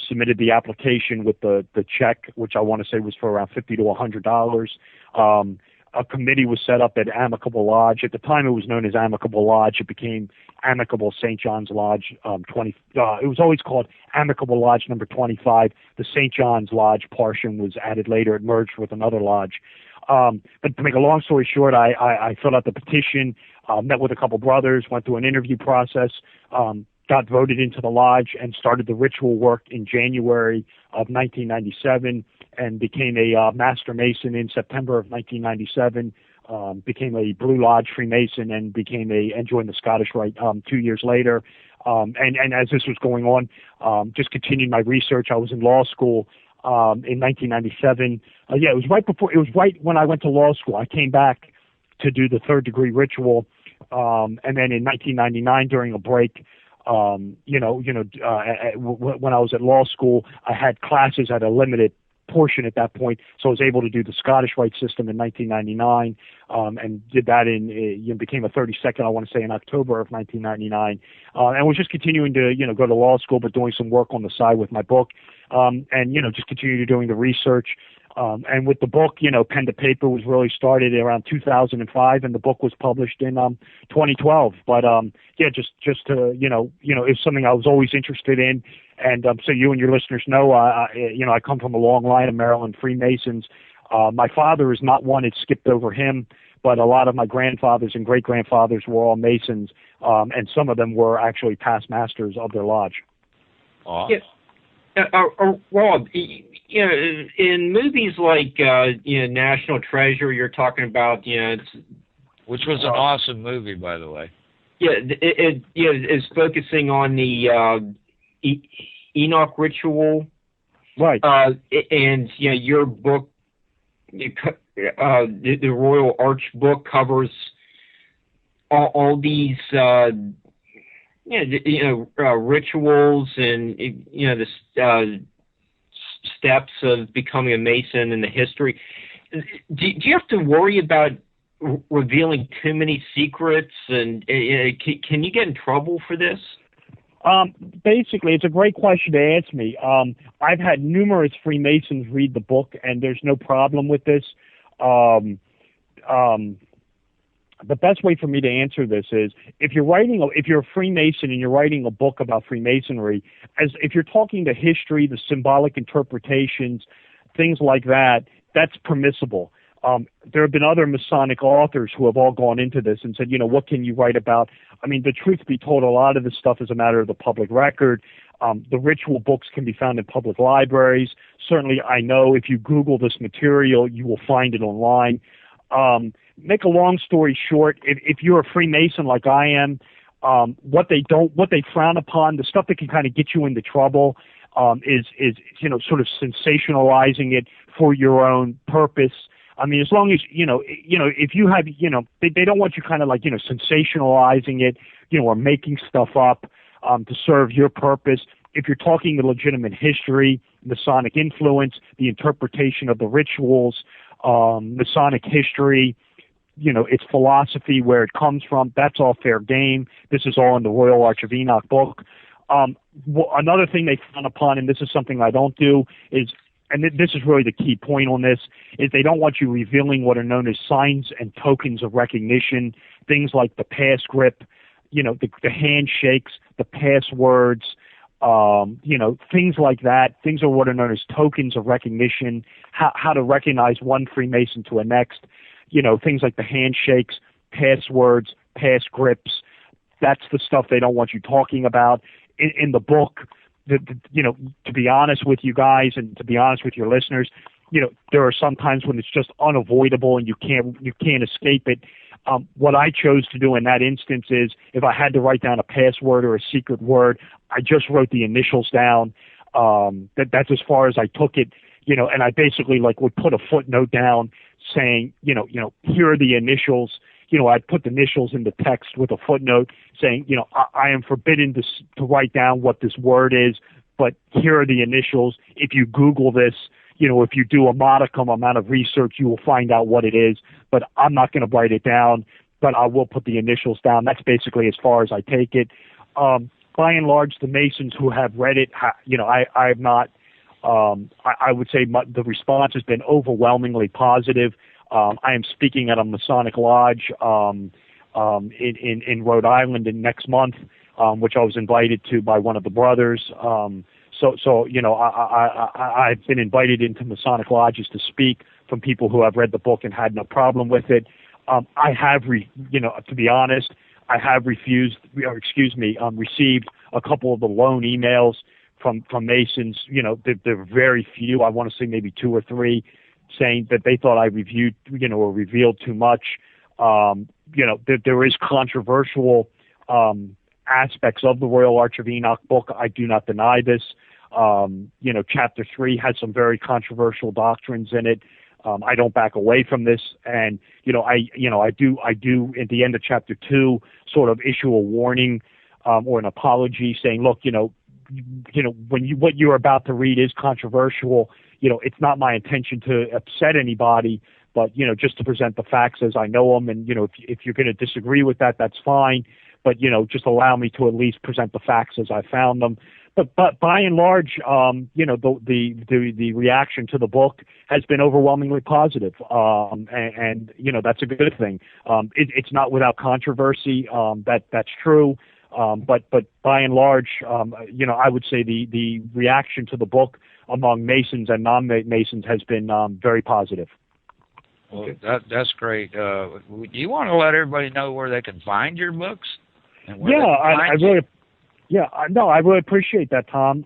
submitted the application with the check, which I want to say was for around $50 to $100. A committee was set up at Amicable Lodge. At the time, it was known as Amicable Lodge. It became Amicable St. John's Lodge 20. It was always called Amicable Lodge number 25. The St. John's Lodge portion was added later. It merged with another lodge. But to make a long story short, I filled out the petition, met with a couple brothers, went through an interview process, got voted into the lodge, and started the ritual work in January of 1997, and became a Master Mason in September of 1997. Became a Blue Lodge Freemason, and joined the Scottish Rite 2 years later. And as this was going on, just continued my research. I was in law school in 1997. It was right when I went to law school. I came back to do the third degree ritual, and then in 1999 during a break, when I was at law school, I had classes at a limited portion at that point. So I was able to do the Scottish Rite system in 1999, and did that became a 32nd, I want to say, in October of 1999, and was just continuing to, go to law school, but doing some work on the side with my book, and, just continue doing the research. And with the book, pen to paper was really started around 2005, and the book was published in 2012. But just to it's something I was always interested in, and so you and your listeners know, I come from a long line of Maryland Freemasons. My father is not one; it skipped over him. But a lot of my grandfathers and great grandfathers were all Masons, and some of them were actually past masters of their lodge. Awesome. Yeah. Rob, in movies like National Treasure, you're talking about which was an awesome movie, by the way. Yeah, it is focusing on the Enoch ritual, right? And your book, the Royal Arch book, covers all these. Rituals and the steps of becoming a Mason and the history. Do you have to worry about revealing too many secrets? And can you get in trouble for this? Basically, it's a great question to ask me. I've had numerous Freemasons read the book, and there's no problem with this. The best way for me to answer this is if you're a Freemason and you're writing a book about Freemasonry, if you're talking to history, the symbolic interpretations, things like that, that's permissible. There have been other Masonic authors who have all gone into this and said, what can you write about? I mean, the truth be told, a lot of this stuff is a matter of the public record. The ritual books can be found in public libraries. Certainly, I know if you Google this material, you will find it online. Make a long story short, if you're a Freemason like I am, what they frown upon, the stuff that can kind of get you into trouble, is sort of sensationalizing it for your own purpose. I mean, as long as if you have they don't want you kind of like sensationalizing it, or making stuff up to serve your purpose. If you're talking the legitimate history, Masonic influence, the interpretation of the rituals, Masonic history, its philosophy, where it comes from, that's all fair game. This is all in the Royal Arch of Enoch book. Another thing they frown upon, and this is something I don't do, is, and this is really the key point on this, is they don't want you revealing what are known as signs and tokens of recognition, things like the pass grip, the handshakes, the passwords, things like that. Things are what are known as tokens of recognition, how to recognize one Freemason to a next, things like the handshakes, passwords, pass grips. That's the stuff they don't want you talking about. In the book, to be honest with you guys and to be honest with your listeners, there are some times when it's just unavoidable and you can't escape it. What I chose to do in that instance is, if I had to write down a password or a secret word, I just wrote the initials down. That's as far as I took it, and I basically would put a footnote down saying, here are the initials. I'd put the initials in the text with a footnote saying, I am forbidden to write down what this word is, but here are the initials. If you Google this, if you do a modicum amount of research, you will find out what it is, but I'm not going to write it down, but I will put the initials down. That's basically as far as I take it. By and large, the Masons who have read it, I have not, I would say the response has been overwhelmingly positive. I am speaking at a Masonic lodge in Rhode Island next month, which I was invited to by one of the brothers. I've been invited into Masonic lodges to speak from people who have read the book and had no problem with it. I have, to be honest, I have received a couple of the lone emails from Masons. They're very few. I want to say maybe 2 or 3, saying that they thought I reviewed, or revealed too much. There is controversial aspects of the Royal Arch of Enoch book. I do not deny this. Chapter 3 has some very controversial doctrines in it. I don't back away from this, and I do at the end of chapter 2 sort of issue a warning or an apology, saying, look, what you're about to read is controversial. it's not my intention to upset anybody, but, just to present the facts as I know them. And, if you're going to disagree with that, that's fine. But, just allow me to at least present the facts as I found them. But by and large, the reaction to the book has been overwhelmingly positive. And that's a good thing. It's not without controversy. That's true. But by and large, I would say the reaction to the book among Masons and non-Masons has been very positive. Well, that's great. Do you want to let everybody know where they can find your books? And I really appreciate that, Tom.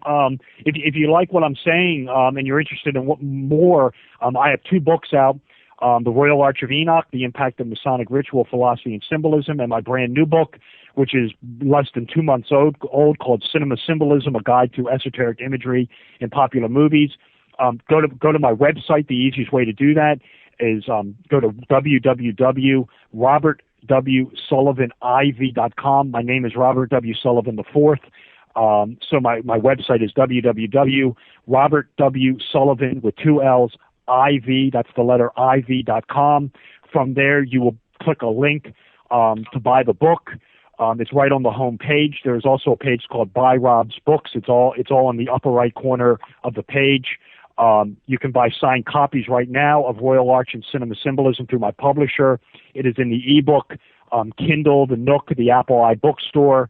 If you like what I'm saying and you're interested in what more, I have 2 books out. The Royal Arch of Enoch, The Impact of Masonic Ritual, Philosophy, and Symbolism, and my brand new book, which is less than 2 months old, called Symbolism, A Guide to Esoteric Imagery in Popular Movies. Go to my website. The easiest way to do that is go to www.robertwsullivaniv.com. My name is Robert W. Sullivan IV. So my website is www.robertwsullivan with 2 L's, IV, that's the letter IV.com. From there, you will click a link to buy the book. It's right on the home page. There's also a page called Buy Rob's Books. It's all in the upper right corner of the page. You can buy signed copies right now of Royal Arch and Cinema Symbolism through my publisher. It is in the ebook, Kindle, the Nook, the Apple iBookstore.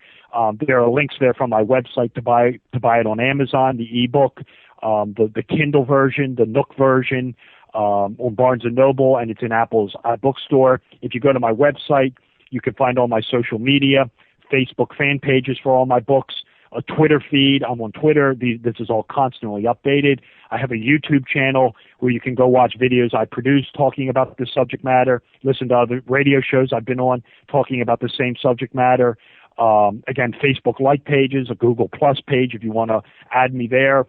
There are links there from my website to buy it on Amazon, the ebook, the Kindle version, the Nook version, on Barnes & Noble, and it's in Apple's iBookstore. If you go to my website, you can find all my social media, Facebook fan pages for all my books, a Twitter feed. I'm on Twitter. This is all constantly updated. I have a YouTube channel where you can go watch videos I produce talking about this subject matter, listen to other radio shows I've been on talking about the same subject matter. Again, Facebook like pages, a Google Plus page if you want to add me there.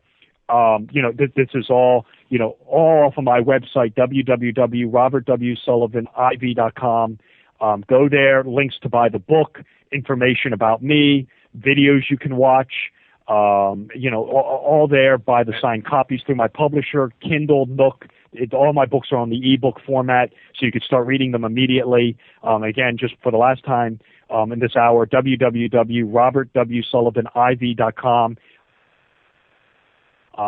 This is all, all off of my website, www.robertwsullivaniv.com. Go there, links to buy the book, information about me, videos you can watch, all there. Buy the signed copies through my publisher, Kindle, Nook. All my books are on the ebook format, so you can start reading them immediately. Again, just for the last time in this hour, www.robertwsullivaniv.com.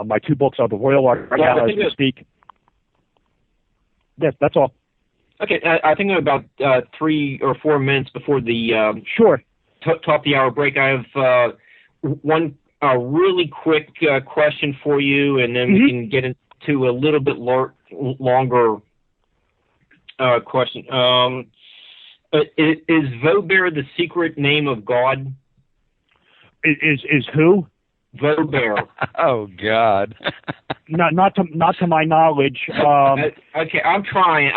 My 2 books are the Royal Arch right now as we speak. Yes, that's all. Okay, I think about 3 or 4 minutes before the sure top of the hour break. I have one really quick question for you, and then we can get into a little bit longer question. Is Vaubear the secret name of God? Is who? Vaubear. Oh God. Not to my knowledge. Okay, I'm trying.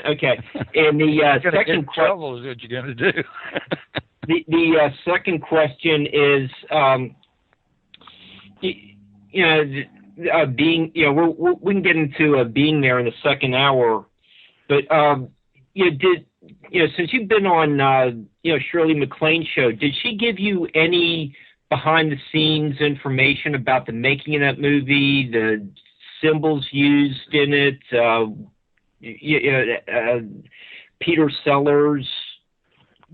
Okay, and the second trouble is what you're gonna do. the second question is, being, we can get into being there in the second hour, but since you've been on Shirley MacLaine's show, did she give you any behind the scenes information about the making of that movie, the symbols used in it, Peter Sellers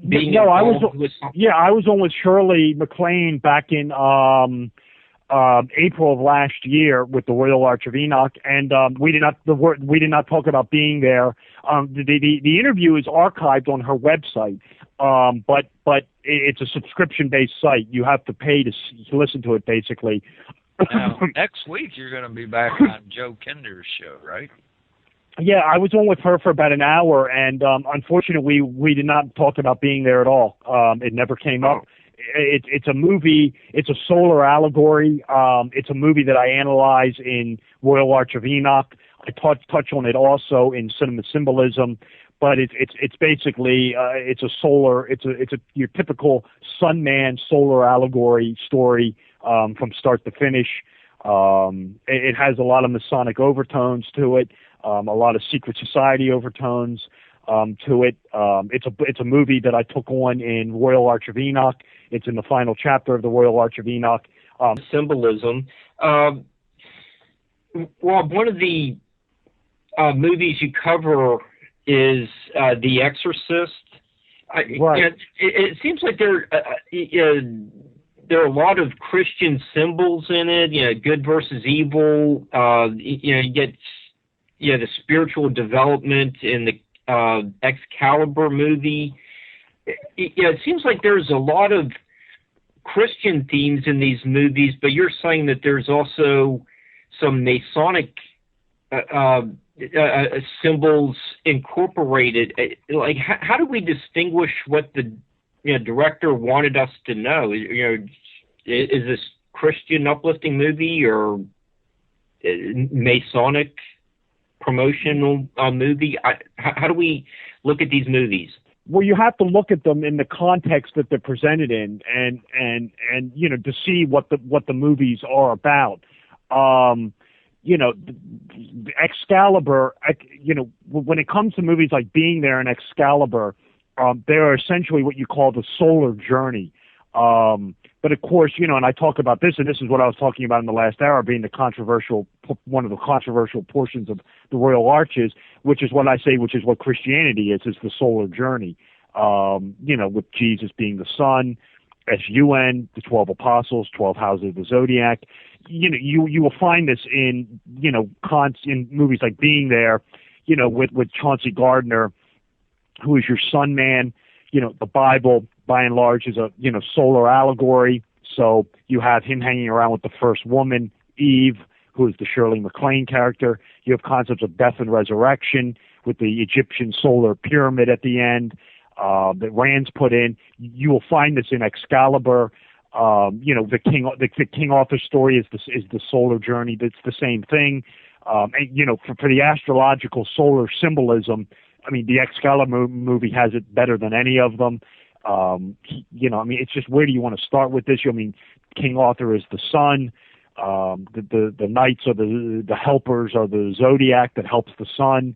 being involved with something? Yeah, I was on with Shirley MacLaine back in April of last year with the Royal Arch of Enoch, and we did not talk about being there. The interview is archived on her website, but it's a subscription-based site. You have to pay to listen to it, basically. Now, next week you're going to be back on Joe Kinder's show, right? Yeah, I was on with her for about an hour, and unfortunately, we did not talk about being there at all. It never came up. It's a movie. It's a solar allegory. It's a movie that I analyze in Royal Arch of Enoch. I touch on it also in Cinema Symbolism, but it's basically it's a your typical Sunman solar allegory story from start to finish. It has a lot of Masonic overtones to it, a lot of secret society overtones to it. It's a movie that I took on in Royal Arch of Enoch. It's in the final chapter of the Royal Arch of Enoch. Symbolism. Well, one of the movies you cover is The Exorcist. Right. It seems like there are a lot of Christian symbols in it. Good versus evil. You get the spiritual development in the Excalibur movie. It seems like there's a lot of Christian themes in these movies, but you're saying that there's also some Masonic symbols incorporated. Like, how do we distinguish what the director wanted us to know? Is this Christian uplifting movie or Masonic promotional movie? How do we look at these movies? Well, you have to look at them in the context that they're presented in, and to see what the movies are about. Excalibur. When it comes to movies like Being There and Excalibur, they are essentially what you call the solar journey. But of course, and I talk about this, and this is what I was talking about in the last hour, being one of the controversial portions of the Royal Arches, which is what Christianity is the solar journey. With Jesus being the sun, SUN, the 12 apostles, 12 houses of the zodiac. You will find this in movies like Being There, with Chauncey Gardiner, who is your sun man. The Bible, by and large, is a solar allegory. So you have him hanging around with the first woman, Eve, who is the Shirley MacLaine character. You have concepts of death and resurrection with the Egyptian solar pyramid at the end that Rand's put in. You will find this in Excalibur. The King Arthur story is the solar journey. That's the same thing. And for the astrological solar symbolism, the Excalibur movie has it better than any of them. It's just, where do you want to start with this? King Arthur is the sun. The knights are the helpers, are the zodiac that helps the sun.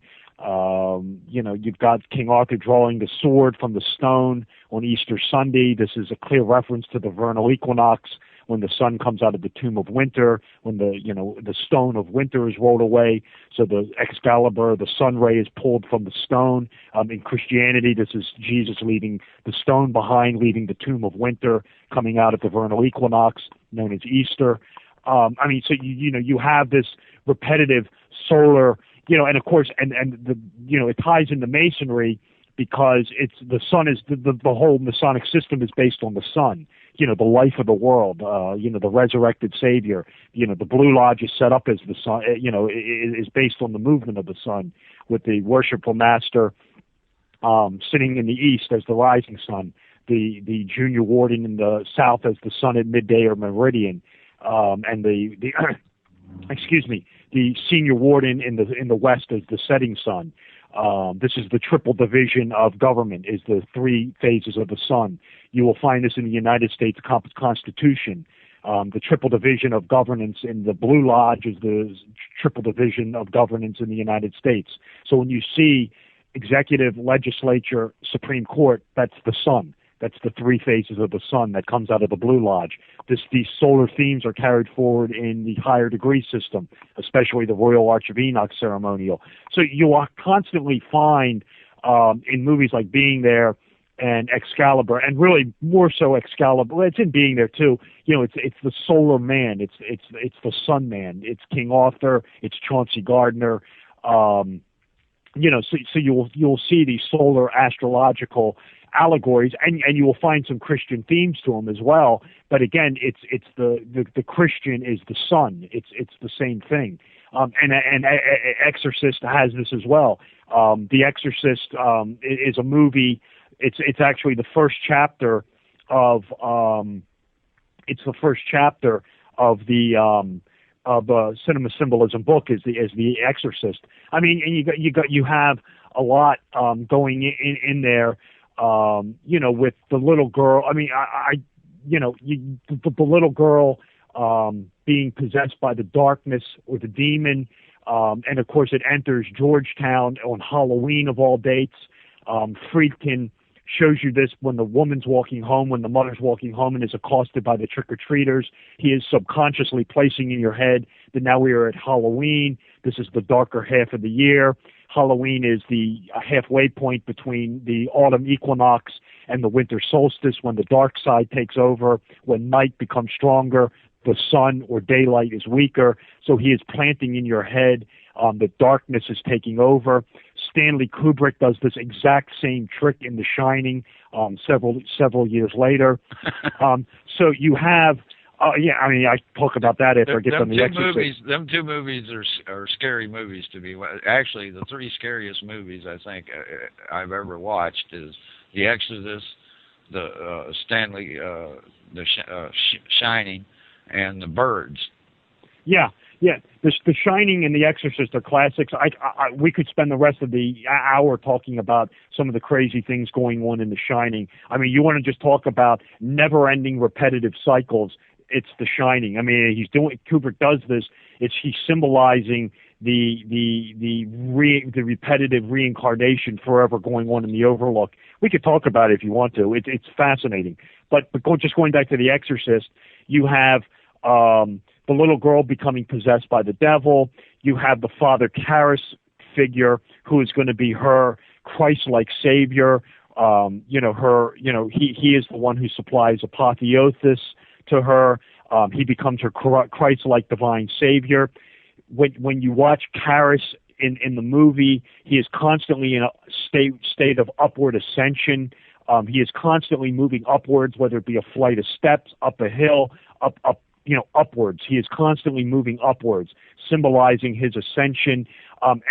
You've got King Arthur drawing the sword from the stone on Easter Sunday. This is a clear reference to the vernal equinox, when the sun comes out of the tomb of winter, when the stone of winter is rolled away. So the Excalibur, the sun ray, is pulled from the stone. In Christianity, this is Jesus leaving the stone behind, leaving the tomb of winter, coming out at the vernal equinox, known as Easter. So you have this repetitive solar, and of course, and it ties into Masonry, because it's the sun is the whole Masonic system is based on the sun. The life of the world, the resurrected Savior. The Blue Lodge is set up as the sun, is based on the movement of the sun, with the worshipful master sitting in the east as the rising sun, the junior warden in the south as the sun at midday or meridian, and the senior warden in the west as the setting sun. This is the triple division of government, is the three phases of the sun. You will find this in the United States Constitution. The triple division of governance in the Blue Lodge is the triple division of governance in the United States. So when you see executive, legislature, Supreme Court, that's the sun. That's the three phases of the sun that comes out of the Blue Lodge. These solar themes are carried forward in the higher degree system, especially the Royal Arch of Enoch ceremonial. So you will constantly find in movies like Being There and Excalibur, and really more so Excalibur. It's in Being There too. It's the solar man. It's the sun man. It's King Arthur. It's Chauncey Gardiner. So you'll see these solar astrological allegories, and you will find some Christian themes to them as well. But again, it's the Christian is the sun. It's the same thing. And Exorcist has this as well. The Exorcist is a movie. It's actually the first chapter of the Cinema Symbolism book is the Exorcist. And you have a lot going in there. With the little girl. The little girl being possessed by the darkness or the demon, and of course it enters Georgetown on Halloween of all dates. Friedkin shows you this when the woman's walking home, when the mother's walking home and is accosted by the trick-or-treaters. He is subconsciously placing in your head that now we are at Halloween. This is the darker half of the year. Halloween is the halfway point between the autumn equinox and the winter solstice, when the dark side takes over, when night becomes stronger, the sun or daylight is weaker. So he is planting in your head that darkness is taking over. Stanley Kubrick does this exact same trick in The Shining several years later. So you have, I talk about that after I get on The Exorcist. Them two movies are scary movies to me. Actually, the three scariest movies I think I've ever watched is The Exorcist, the Shining, and The Birds. Yeah. The Shining and The Exorcist are classics. We could spend the rest of the hour talking about some of the crazy things going on in The Shining. I mean, you want to just talk about never-ending repetitive cycles. It's The Shining. I mean, Kubrick does this. He's symbolizing the repetitive reincarnation forever going on in the Overlook. We could talk about it if you want to. It's fascinating. But going back to The Exorcist, you have the little girl becoming possessed by the devil. You have the Father Karras figure who is going to be her Christ-like savior. He is the one who supplies apotheosis to her. He becomes her Christ-like divine savior. When you watch Karras in the movie, he is constantly in a state of upward ascension. He is constantly moving upwards, whether it be a flight of steps, up a hill, upwards. He is constantly moving upwards, symbolizing his ascension. And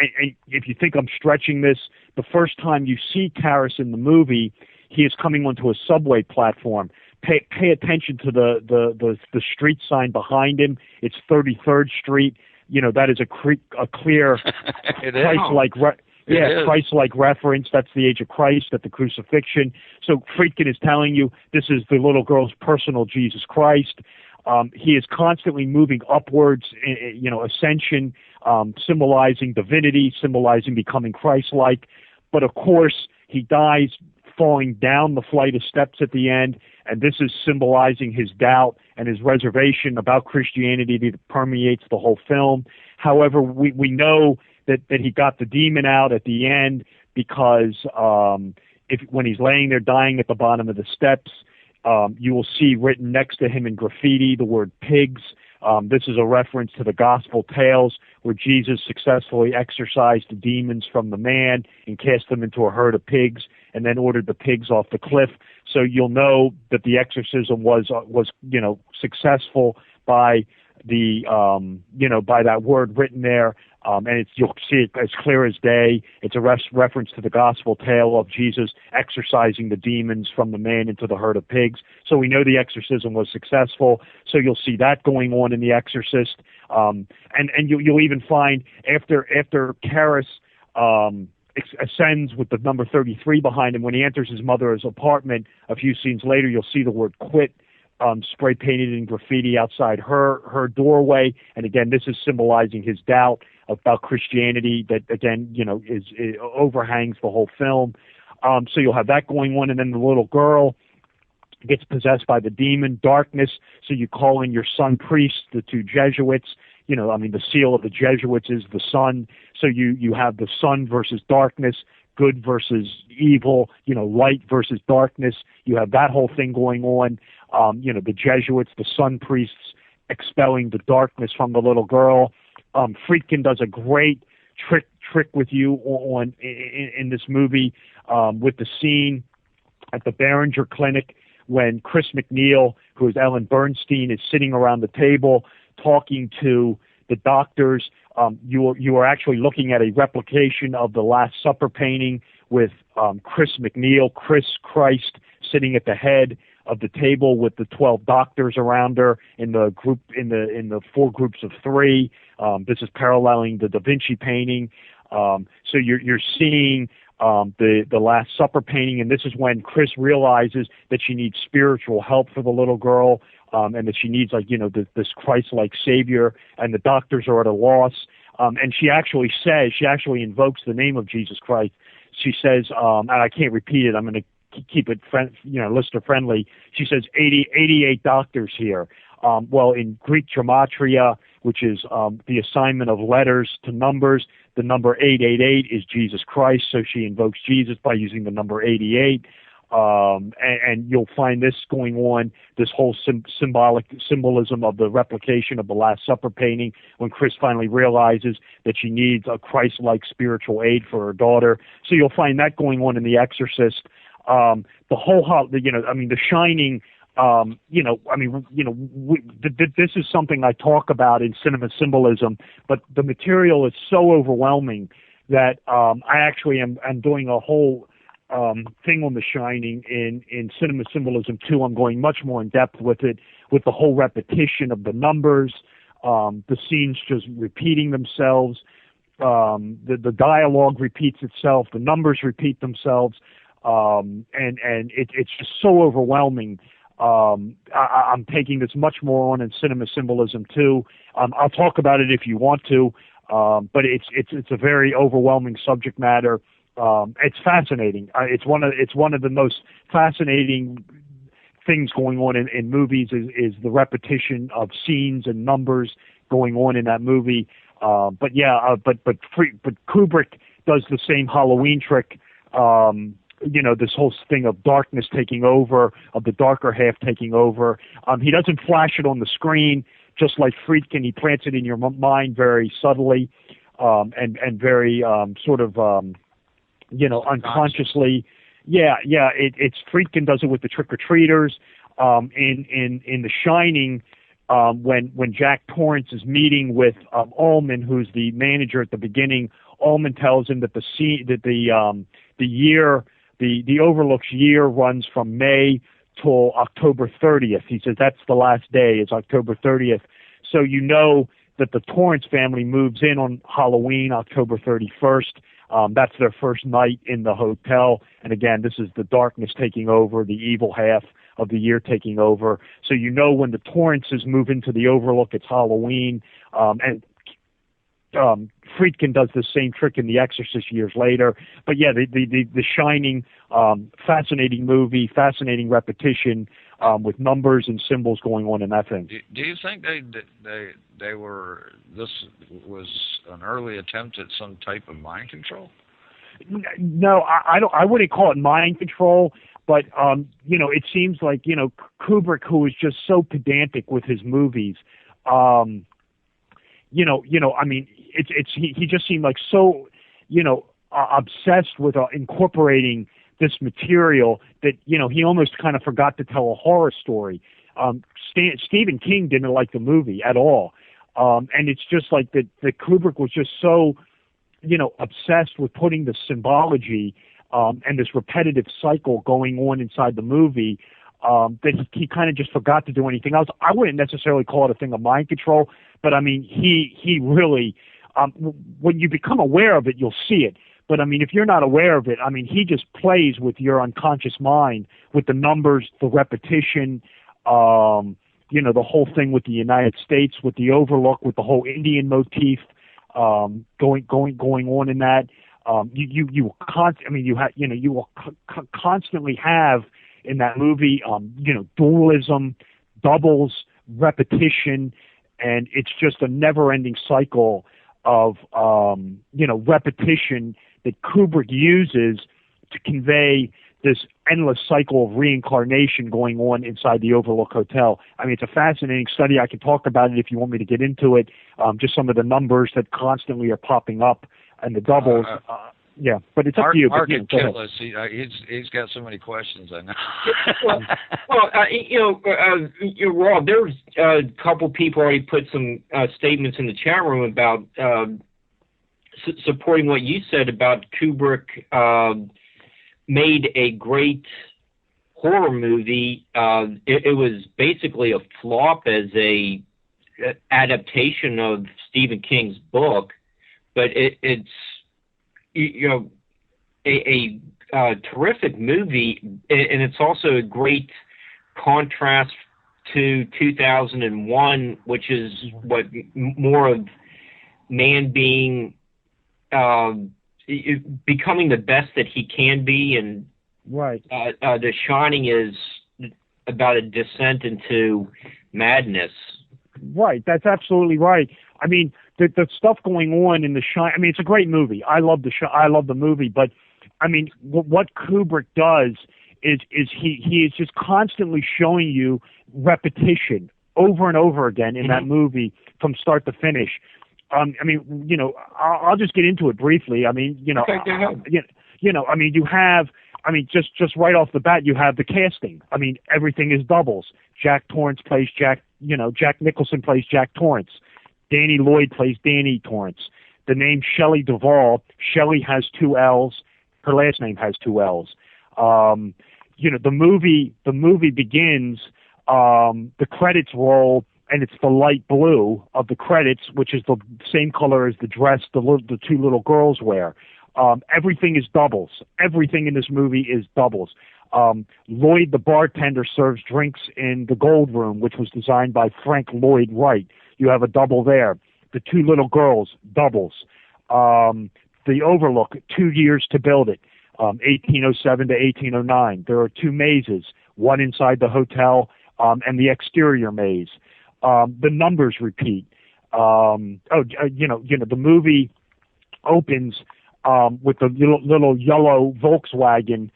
if you think I'm stretching this, the first time you see Karras in the movie, he is coming onto a subway platform. Pay attention to the street sign behind him. It's 33rd Street. That is a clear Christ-like Christ-like reference. That's the age of Christ, at the crucifixion. So Friedkin is telling you this is the little girl's personal Jesus Christ. He is constantly moving upwards, ascension, symbolizing divinity, symbolizing becoming Christ-like. But of course, he dies falling down the flight of steps at the end, and this is symbolizing his doubt and his reservation about Christianity that permeates the whole film. However, we know that he got the demon out at the end because when he's laying there dying at the bottom of the steps, you will see written next to him in graffiti the word pigs. This is a reference to the gospel tales where Jesus successfully exorcised the demons from the man and cast them into a herd of pigs and then ordered the pigs off the cliff. So you'll know that the exorcism was successful by by that word written there. And you'll see it as clear as day. It's a reference to the gospel tale of Jesus exorcising the demons from the man into the herd of pigs. So we know the exorcism was successful. So you'll see that going on in The Exorcist. And you'll even find after Karras ascends with the number 33 behind him, when he enters his mother's apartment, a few scenes later, you'll see the word quit spray painted in graffiti outside her doorway. And again, this is symbolizing his doubt about Christianity that, again, is overhangs the whole film. So you'll have that going on. And then the little girl gets possessed by the demon, darkness. So you call in your sun priests, the two Jesuits. The seal of the Jesuits is the sun. So you have the sun versus darkness, good versus evil, light versus darkness. You have that whole thing going on. The Jesuits, the sun priests expelling the darkness from the little girl. Friedkin does a great trick with you in this movie with the scene at the Behringer Clinic when Chris McNeil, who is Ellen Bernstein, is sitting around the table talking to the doctors. You are actually looking at a replication of the Last Supper painting with Chris McNeil, Christ, sitting at the head of the table with the 12 doctors around her in the group in the four groups of three. This is paralleling the Da Vinci painting. So you're seeing the Last Supper painting, and this is when Chris realizes that she needs spiritual help for the little girl, and that she needs this Christ-like savior, and the doctors are at a loss. And she actually invokes the name of Jesus Christ. She says, and I can't repeat it, I'm going to keep it listener friendly. She says 88 doctors here. Well, in Greek gematria, which is the assignment of letters to numbers, the number 888 is Jesus Christ, so she invokes Jesus by using the number 88. And you'll find this going on, this whole symbolism of the replication of the Last Supper painting, when Chris finally realizes that she needs a Christ-like spiritual aid for her daughter. So you'll find that going on in The Exorcist. The whole, The Shining. This is something I talk about in cinema symbolism, but the material is so overwhelming that I actually am doing a whole thing on The Shining in cinema symbolism too. I'm going much more in depth with it, with the whole repetition of the numbers, the scenes just repeating themselves, the dialogue repeats itself, the numbers repeat themselves, and it's just so overwhelming. I'm taking this much more on in cinema symbolism too. I'll talk about it if you want to, but it's a very overwhelming subject matter. It's fascinating. It's one of the most fascinating things going on in movies is the repetition of scenes and numbers going on in that movie. But Kubrick does the same Halloween trick. This whole thing of darkness taking over, of the darker half taking over. He doesn't flash it on the screen, just like Friedkin. He plants it in your mind very subtly, and very unconsciously. It's Friedkin does it with the trick-or-treaters. In The Shining, when Jack Torrance is meeting with Ullman, who's the manager at the beginning, Ullman tells him that the Overlook's year runs from May till October 30th. He says that's the last day, is October 30th. So you know that the Torrance family moves in on Halloween, October 31st. That's their first night in the hotel. And again, this is the darkness taking over, the evil half of the year taking over. So you know when the Torrances move into the Overlook, it's Halloween. Friedkin does the same trick in The Exorcist years later. But yeah, the Shining, fascinating movie, fascinating repetition, with numbers and symbols going on in that thing. Do you think this was an early attempt at some type of mind control? No, I wouldn't call it mind control, but it seems like Kubrick, who is just so pedantic with his movies, he just seemed like so, obsessed with incorporating this material that, he almost kind of forgot to tell a horror story. Stephen King didn't like the movie at all. And it's just like that Kubrick was just so, obsessed with putting the symbology, and this repetitive cycle going on inside the movie, that he kind of just forgot to do anything else. I wouldn't necessarily call it a thing of mind control, but I mean, he really, when you become aware of it, you'll see it. But I mean, if you're not aware of it, I mean, he just plays with your unconscious mind, with the numbers, the repetition, the whole thing with the United States, with the Overlook, with the whole Indian motif, going on in that. You will constantly have in that movie, dualism, doubles, repetition, and it's just a never-ending cycle of, repetition that Kubrick uses to convey this endless cycle of reincarnation going on inside the Overlook Hotel. I mean, it's a fascinating study. I can talk about it if you want me to get into it. Just some of the numbers that constantly are popping up and the doubles. Yeah, but it's up to you. Mark can kill us. He's got so many questions, I know. Rob, there's a couple people already put some statements in the chat room about supporting what you said about Kubrick made a great horror movie. It was basically a flop as a adaptation of Stephen King's book, but it's a terrific movie, and it's also a great contrast to 2001, which is what more of man being becoming the best that he can be, and Right. The Shining is about a descent into madness. Right. That's absolutely right. I mean, the stuff going on in The Shining. I mean, it's a great movie. I love the movie, but I mean, what Kubrick does is he is just constantly showing you repetition over and over again in that movie from start to finish. I mean, you know, I'll just get into it briefly. I mean, you know, I mean, you have. I mean, just right off the bat, you have the casting. I mean, everything is doubles. Jack Torrance plays Jack. You know, Jack Nicholson plays Jack Torrance. Danny Lloyd plays Danny Torrance. The name Shelley Duvall. Shelley has 2 L's. Her last name has 2 L's. You know, the movie begins. The credits roll, and it's the light blue of the credits, which is the same color as the dress the 2 little girls wear. Everything is doubles. Everything in this movie is doubles. Lloyd, the bartender, serves drinks in the Gold Room, which was designed by Frank Lloyd Wright. You have a double there. The 2 little girls, doubles. The Overlook, 2 years to build it, 1807 to 1809. There are 2 mazes, one inside the hotel and the exterior maze. The numbers repeat. You know, the movie opens with the little yellow Volkswagen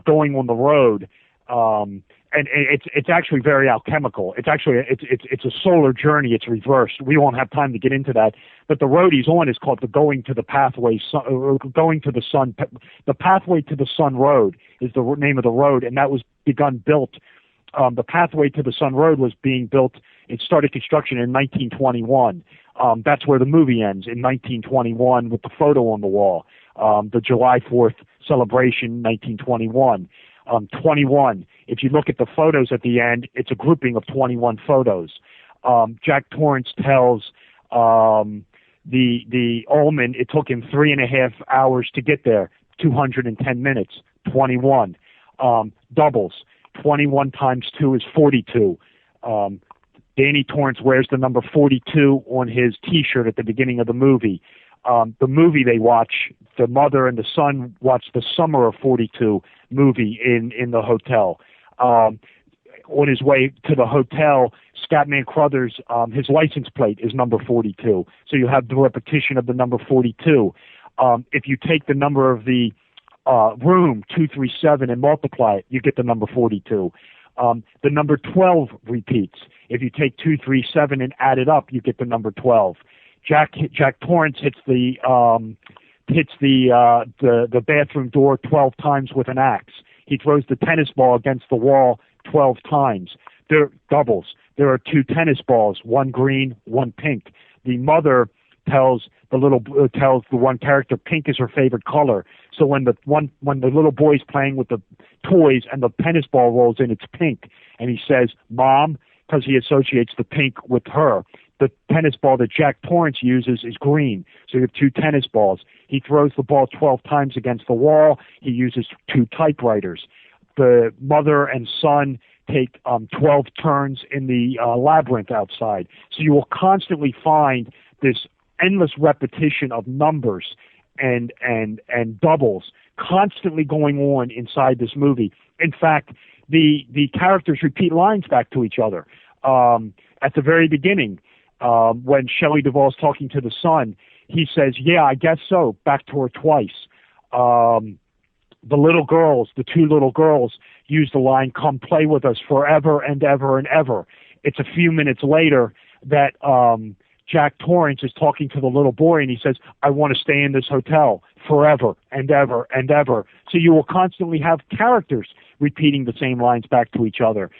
going on the road, and it's actually very alchemical. It's actually it's a solar journey. It's reversed. We won't have time to get into that. But the road he's on is called the Going to the Pathway, Going to the Sun. The Pathway to the Sun Road is the name of the road, and that was built. The Pathway to the Sun Road was being built. It started construction in 1921. That's where the movie ends, in 1921, with the photo on the wall. The July 4th celebration, 1921. 21. If you look at the photos at the end, it's a grouping of 21 photos. Jack Torrance tells the Ullman it took him 3.5 hours to get there, 210 minutes, 21. Doubles. 21 times 2 is 42. Danny Torrance wears the number 42 on his T-shirt at the beginning of the movie. The movie they watch, the mother and the son watch the Summer of 42 movie in the hotel. On his way to the hotel, Scatman Crothers, his license plate is number 42. So you have the repetition of the number 42. If you take the number of the room 237 and multiply it, you get the number 42. The number 12 repeats. If you take 237 and add it up, you get the number 12. Jack Torrance hits the bathroom door 12 times with an axe. He throws the tennis ball against the wall 12 times. They're doubles. There are 2 tennis balls, one green, one pink. The mother tells the one character pink is her favorite color. So when the little boy's playing with the toys and the tennis ball rolls in, it's pink, and he says, "Mom," because he associates the pink with her. The tennis ball that Jack Torrance uses is green. So you have 2 tennis balls. He throws the ball 12 times against the wall. He uses 2 typewriters. The mother and son take 12 turns in the labyrinth outside. So you will constantly find this endless repetition of numbers and doubles constantly going on inside this movie. In fact, the characters repeat lines back to each other. At the very beginning, when Shelley Duvall's talking to the son, he says, "Yeah, I guess so," back to her twice. The little girls, the 2 little girls, use the line, "Come play with us forever and ever and ever." It's a few minutes later that Jack Torrance is talking to the little boy, and he says, "I want to stay in this hotel forever and ever and ever." So you will constantly have characters repeating the same lines back to each other.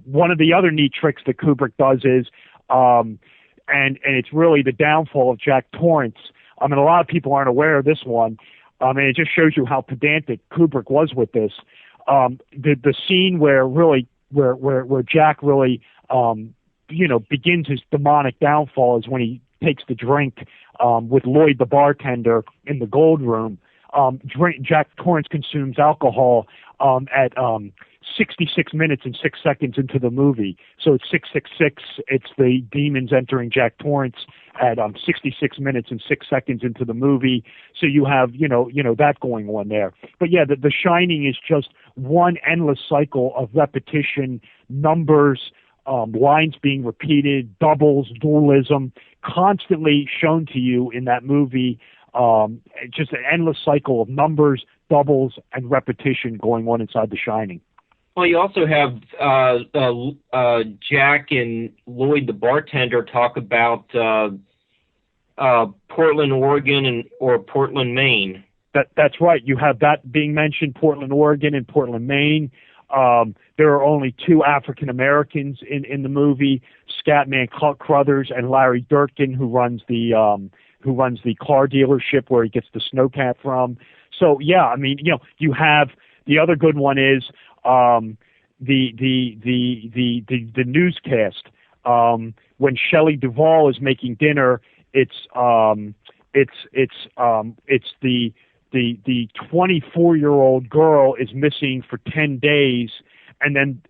One of the other neat tricks that Kubrick does is, and it's really the downfall of Jack Torrance. I mean, a lot of people aren't aware of this one, and it just shows you how pedantic Kubrick was with this. The scene where Jack really begins his demonic downfall is when he takes the drink with Lloyd the bartender in the Gold Room. Jack Torrance consumes alcohol at 66 minutes and 6 seconds into the movie. So it's 666. It's the demons entering Jack Torrance at 66 minutes and 6 seconds into the movie. So you have that going on there. But yeah, the Shining is just one endless cycle of repetition, numbers, lines being repeated, doubles, dualism, constantly shown to you in that movie. Just an endless cycle of numbers, doubles, and repetition going on inside The Shining. Well, you also have Jack and Lloyd, the bartender, talk about Portland, Oregon, or Portland, Maine. That's right. You have that being mentioned, Portland, Oregon, and Portland, Maine. There are only two African Americans in the movie: Scatman Crothers and Larry Durkin, who runs the car dealership where he gets the snowcat from. So yeah, I mean, you have the other good one is the newscast. When Shelley Duvall is making dinner, it's the 24-year-old girl is missing for 10 days, and then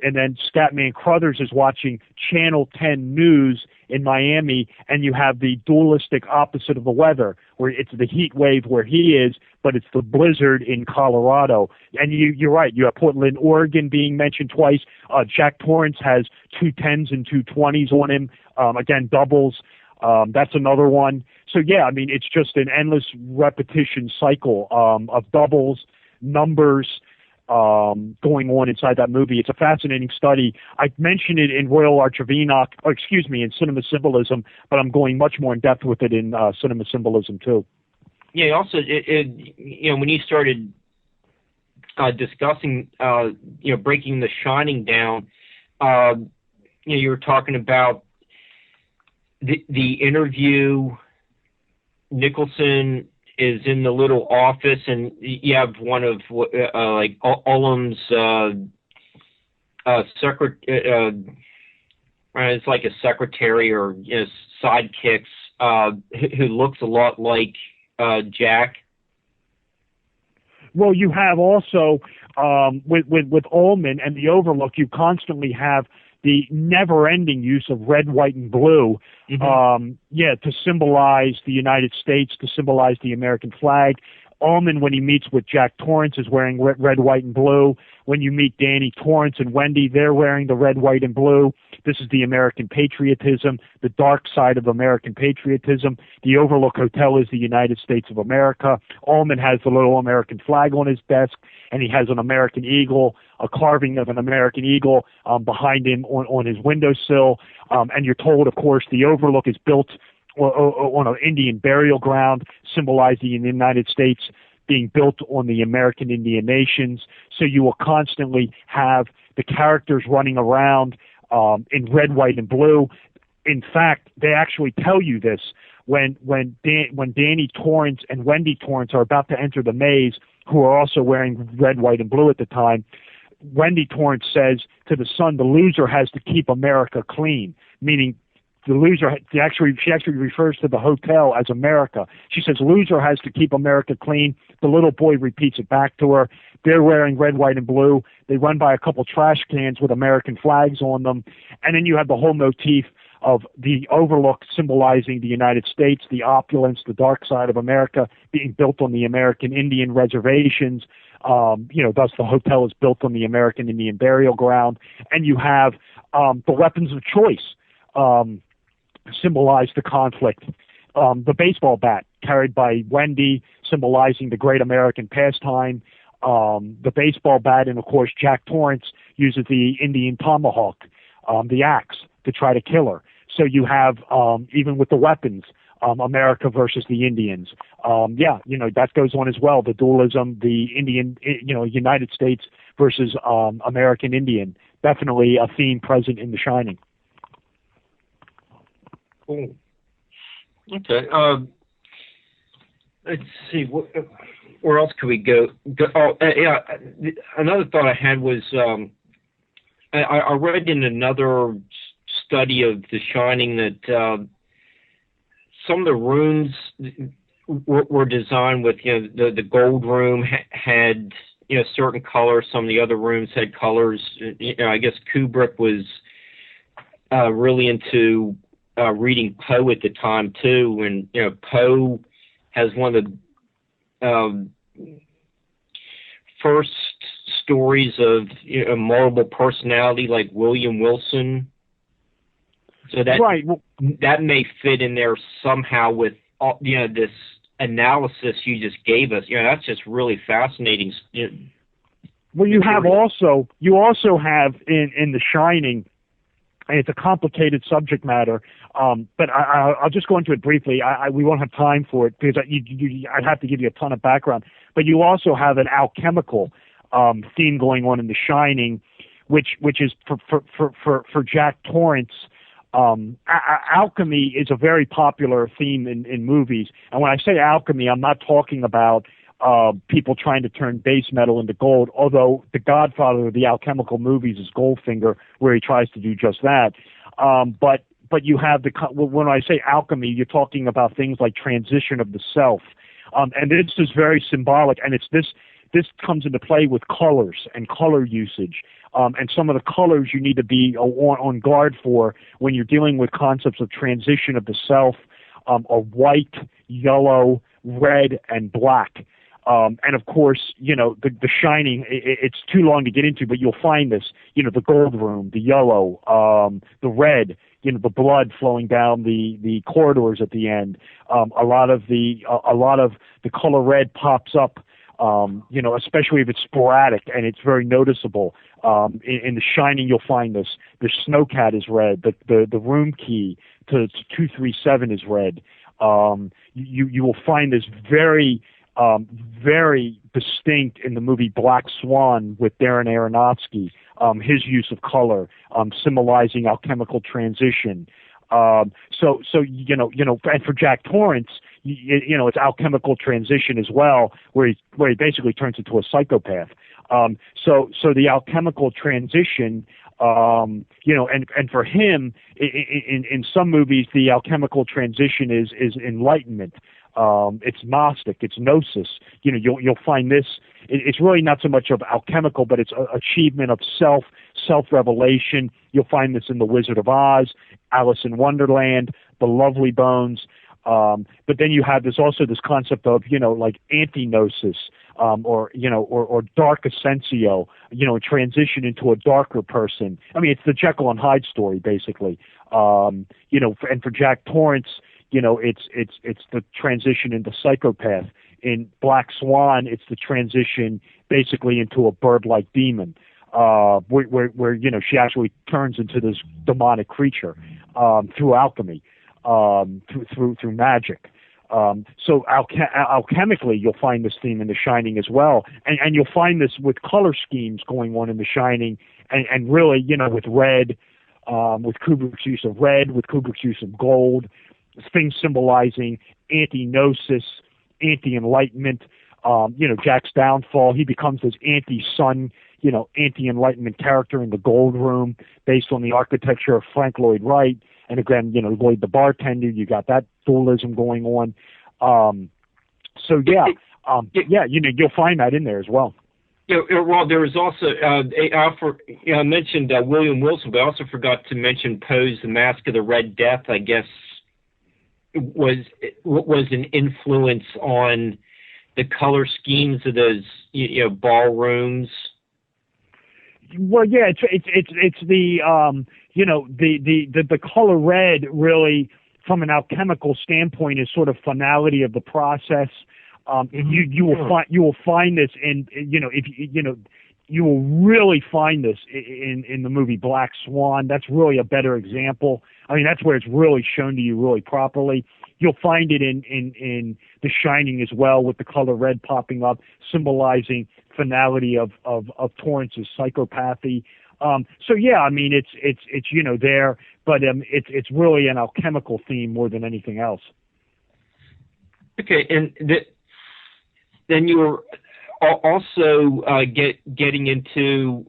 Scatman Crothers is watching Channel 10 News in Miami, and you have the dualistic opposite of the weather, where it's the heat wave where he is, but it's the blizzard in Colorado. And you're right, you have Portland, Oregon being mentioned twice. Jack Torrance has 2 10s and 2 20s on him, again, doubles. That's another one. So yeah, I mean, it's just an endless repetition cycle of doubles, numbers going on inside that movie. It's a fascinating study. I mentioned it in Royal Arch of Enoch, in Cinema Symbolism, but I'm going much more in depth with it in Cinema Symbolism too. Yeah. Also, when you started discussing, breaking The Shining down, you were talking about the interview. Nicholson is in the little office, and you have one of like Ullum's it's like a secretary or sidekicks who looks a lot like Jack. Well, you have also with Ullman and the Overlook, you constantly have the never-ending use of red, white, and blue, to symbolize the United States, to symbolize the American flag. Ullman, when he meets with Jack Torrance, is wearing red, white, and blue. When you meet Danny Torrance and Wendy, they're wearing the red, white, and blue. This is the American patriotism, the dark side of American patriotism. The Overlook Hotel is the United States of America. Ullman has the little American flag on his desk, and he has an American eagle, a carving of an American eagle behind him on his windowsill. And you're told, of course, the Overlook is built on an Indian burial ground, symbolizing the United States being built on the American Indian nations. So you will constantly have the characters running around in red, white, and blue. In fact, they actually tell you this when Danny Torrance and Wendy Torrance are about to enter the maze, who are also wearing red, white, and blue at the time. Wendy Torrance says to the son, the loser has to keep America clean, meaning the loser, she actually refers to the hotel as America. She says, loser has to keep America clean. The little boy repeats it back to her. They're wearing red, white, and blue. They run by a couple trash cans with American flags on them. And then you have the whole motif of the Overlook symbolizing the United States, the opulence, the dark side of America being built on the American Indian reservations. Thus the hotel is built on the American Indian burial ground. And you have the weapons of choice symbolize the conflict. The baseball bat carried by Wendy, symbolizing the great American pastime. The baseball bat, and of course Jack Torrance uses the Indian tomahawk, the axe, to try to kill her. So you have, even with the weapons, America versus the Indians. That goes on as well. The dualism, the Indian, United States versus American Indian. Definitely a theme present in The Shining. Cool. Okay. Let's see. Where else could we go? Another thought I had was I read in another study of The Shining that some of the rooms were designed with, the gold room had certain colors. Some of the other rooms had colors. I guess Kubrick was really into reading Poe at the time too, and Poe has one of the first stories of a multiple personality like William Wilson. So that right. Well, that may fit in there somehow with all, this analysis you just gave us. That's just really fascinating. Well, you also have in The Shining, and it's a complicated subject matter, but I'll just go into it briefly. We won't have time for it because I'd have to give you a ton of background. But you also have an alchemical theme going on in The Shining, which is for Jack Torrance. Alchemy is a very popular theme in movies, and when I say alchemy, I'm not talking about people trying to turn base metal into gold, although the godfather of the alchemical movies is Goldfinger, where he tries to do just that. But you have when I say alchemy, you're talking about things like transition of the self, and this is very symbolic, and this comes into play with colors and color usage. And some of the colors you need to be on guard for when you're dealing with concepts of transition of the self are white, yellow, red, and black. And of course, the Shining, it's too long to get into, but you'll find this, the gold room, the yellow, the red, the blood flowing down the corridors at the end. A lot of the color red pops up, especially if it's sporadic and it's very noticeable. In The Shining, you'll find this. The snowcat is red. The room key to 237 is red. You will find this very distinct in the movie Black Swan with Darren Aronofsky, his use of color, symbolizing alchemical transition. And for Jack Torrance, it's alchemical transition as well, where he basically turns into a psychopath. So the alchemical transition, and for him, in some movies, the alchemical transition is enlightenment. It's Gnostic, it's Gnosis. You'll find this. It's really not so much of alchemical, but it's achievement of self-revelation. You'll find this in The Wizard of Oz, Alice in Wonderland, The Lovely Bones. But then you have this concept of, like anti-gnosis, or dark essentio, transition into a darker person. I mean, it's the Jekyll and Hyde story, basically. And for Jack Torrance, it's the transition into psychopath. In Black Swan, it's the transition basically into a bird-like demon, where she actually turns into this demonic creature through alchemy, through magic. So alchemically, you'll find this theme in The Shining as well, and you'll find this with color schemes going on in The Shining, and really, with red, with Kubrick's use of red, with Kubrick's use of gold, things symbolizing anti-gnosis, anti-enlightenment. Jack's downfall, he becomes this anti-sun, anti-enlightenment character in the Gold Room, based on the architecture of Frank Lloyd Wright. And again, Lloyd the bartender, you got that dualism going on. You'll find that in there as well. Well, there was also, I mentioned William Wilson, but I also forgot to mention Poe's The Mask of the Red Death, I guess, was an influence on the color schemes of those, ballrooms. Well, yeah, it's the the color red really, from an alchemical standpoint, is sort of finality of the process. You will find this you will really find this in the movie Black Swan. That's really a better example. I mean, that's where it's really shown to you really properly. You'll find it in The Shining as well, with the color red popping up, symbolizing finality of Torrance's psychopathy. So yeah, I mean, it's there, but it's really an alchemical theme more than anything else. Okay, and then you were also getting into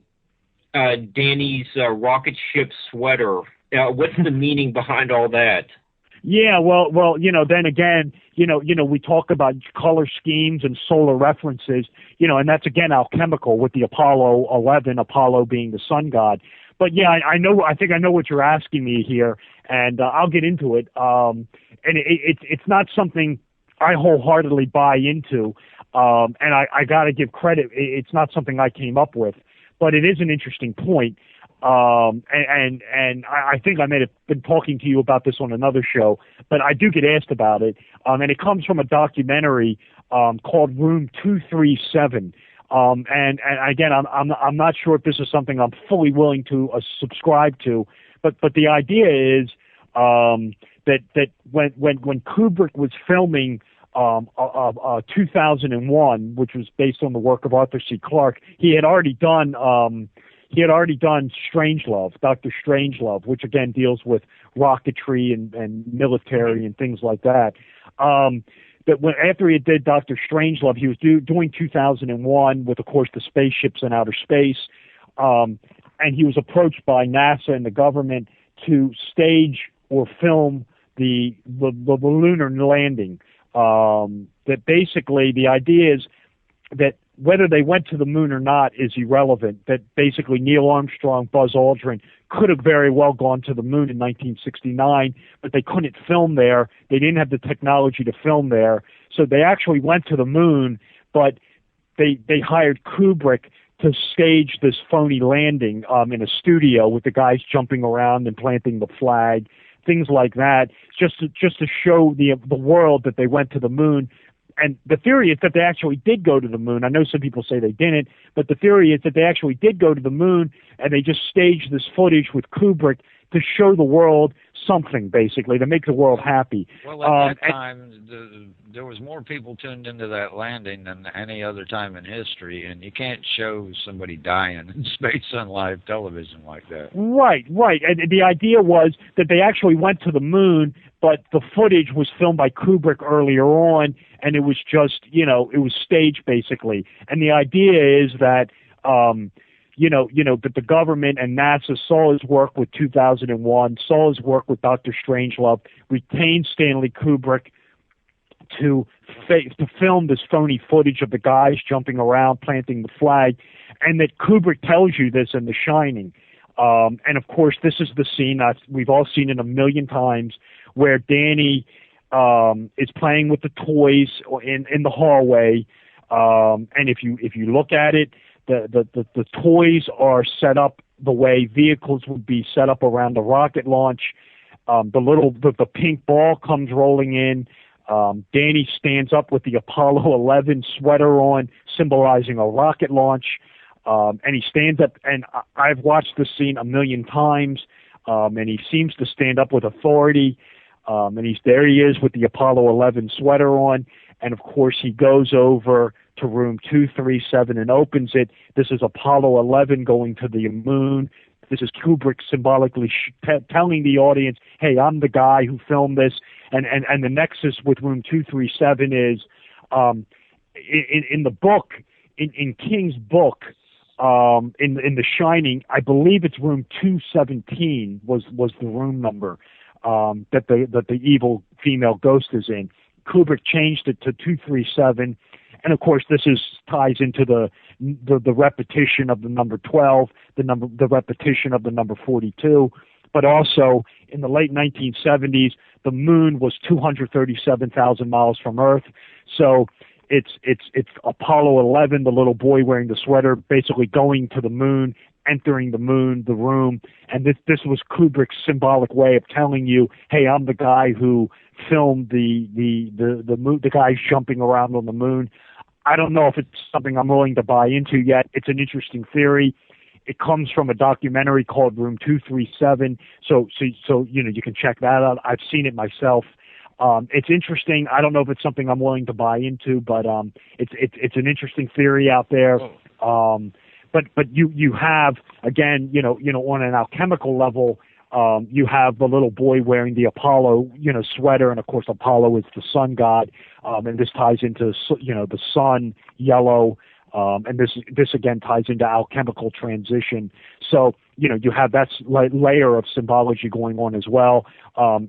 Danny's rocket ship sweater. What's the meaning behind all that? Yeah, well, then again, we talk about color schemes and solar references, and that's again alchemical with the Apollo 11, Apollo being the sun god. But yeah, I think I know what you're asking me here, and I'll get into it. And it's not something I wholeheartedly buy into. And I got to give credit. It's not something I came up with, but it is an interesting point. And I think I may have been talking to you about this on another show, but I do get asked about it. And it comes from a documentary called Room 237. And again, I'm not sure if this is something I'm fully willing to subscribe to, but the idea is that when Kubrick was filming 2001, which was based on the work of Arthur C. Clarke, he had already done Strangelove, Dr. Strangelove, which again deals with rocketry and military and things like that. But after he did Dr. Strangelove, he was doing 2001 with, of course, the spaceships in outer space, and he was approached by NASA and the government to stage or film the lunar landing. That basically the idea is that whether they went to the moon or not is irrelevant, that basically Neil Armstrong, Buzz Aldrin could have very well gone to the moon in 1969, but they couldn't film there. They didn't have the technology to film there. So they actually went to the moon, but they hired Kubrick to stage this phony landing in a studio with the guys jumping around and planting the flag, things like that, just to show the world that they went to the moon. And the theory is that they actually did go to the moon. I know some people say they didn't, but the theory is that they actually did go to the moon, and they just staged this footage with Kubrick to show the world something, basically, to make the world happy. Well, at that time, there was more people tuned into that landing than any other time in history, and you can't show somebody dying in space on live television like that. Right. And the idea was that they actually went to the moon, but the footage was filmed by Kubrick earlier on, and it was just, it was staged, basically. And the idea is that, that the government and NASA saw his work with 2001, saw his work with Dr. Strangelove, retained Stanley Kubrick to film this phony footage of the guys jumping around, planting the flag, and that Kubrick tells you this in The Shining. And of course, this is the scene that we've all seen it a million times, where Danny is playing with the toys in the hallway, and if you look at it, the toys are set up the way vehicles would be set up around a rocket launch. The pink ball comes rolling in. Danny stands up with the Apollo 11 sweater on, symbolizing a rocket launch. And he stands up, and I've watched this scene a million times, and he seems to stand up with authority. And he is with the Apollo 11 sweater on. And of course, he goes over to room 237 and opens it. This is Apollo 11 going to the moon. This is Kubrick symbolically telling the audience, hey, I'm the guy who filmed this. And the nexus with room 237 is in the book, in King's book, in The Shining, I believe it's room 217 was the room number that the evil female ghost is in. Kubrick changed it to 237, and of course this ties into the repetition of the number 12, the repetition of the number 42, but also in the late 1970s the moon was 237,000 miles from Earth, so it's Apollo 11, the little boy wearing the sweater, basically going to the moon, entering the moon, the room, and this was Kubrick's symbolic way of telling you, hey, I'm the guy who filmed the moon, the guys jumping around on the moon. I don't know if it's something I'm willing to buy into yet. It's an interesting theory. It comes from a documentary called Room 237, so you can check that out. I've seen it myself. It's interesting. I don't know if it's something I'm willing to buy into, but it's an interesting theory out there. But you have, again, on an alchemical level, you have the little boy wearing the Apollo, sweater, and of course Apollo is the sun god, and this ties into, the sun, yellow, and this again ties into alchemical transition. So, you have that layer of symbology going on as well.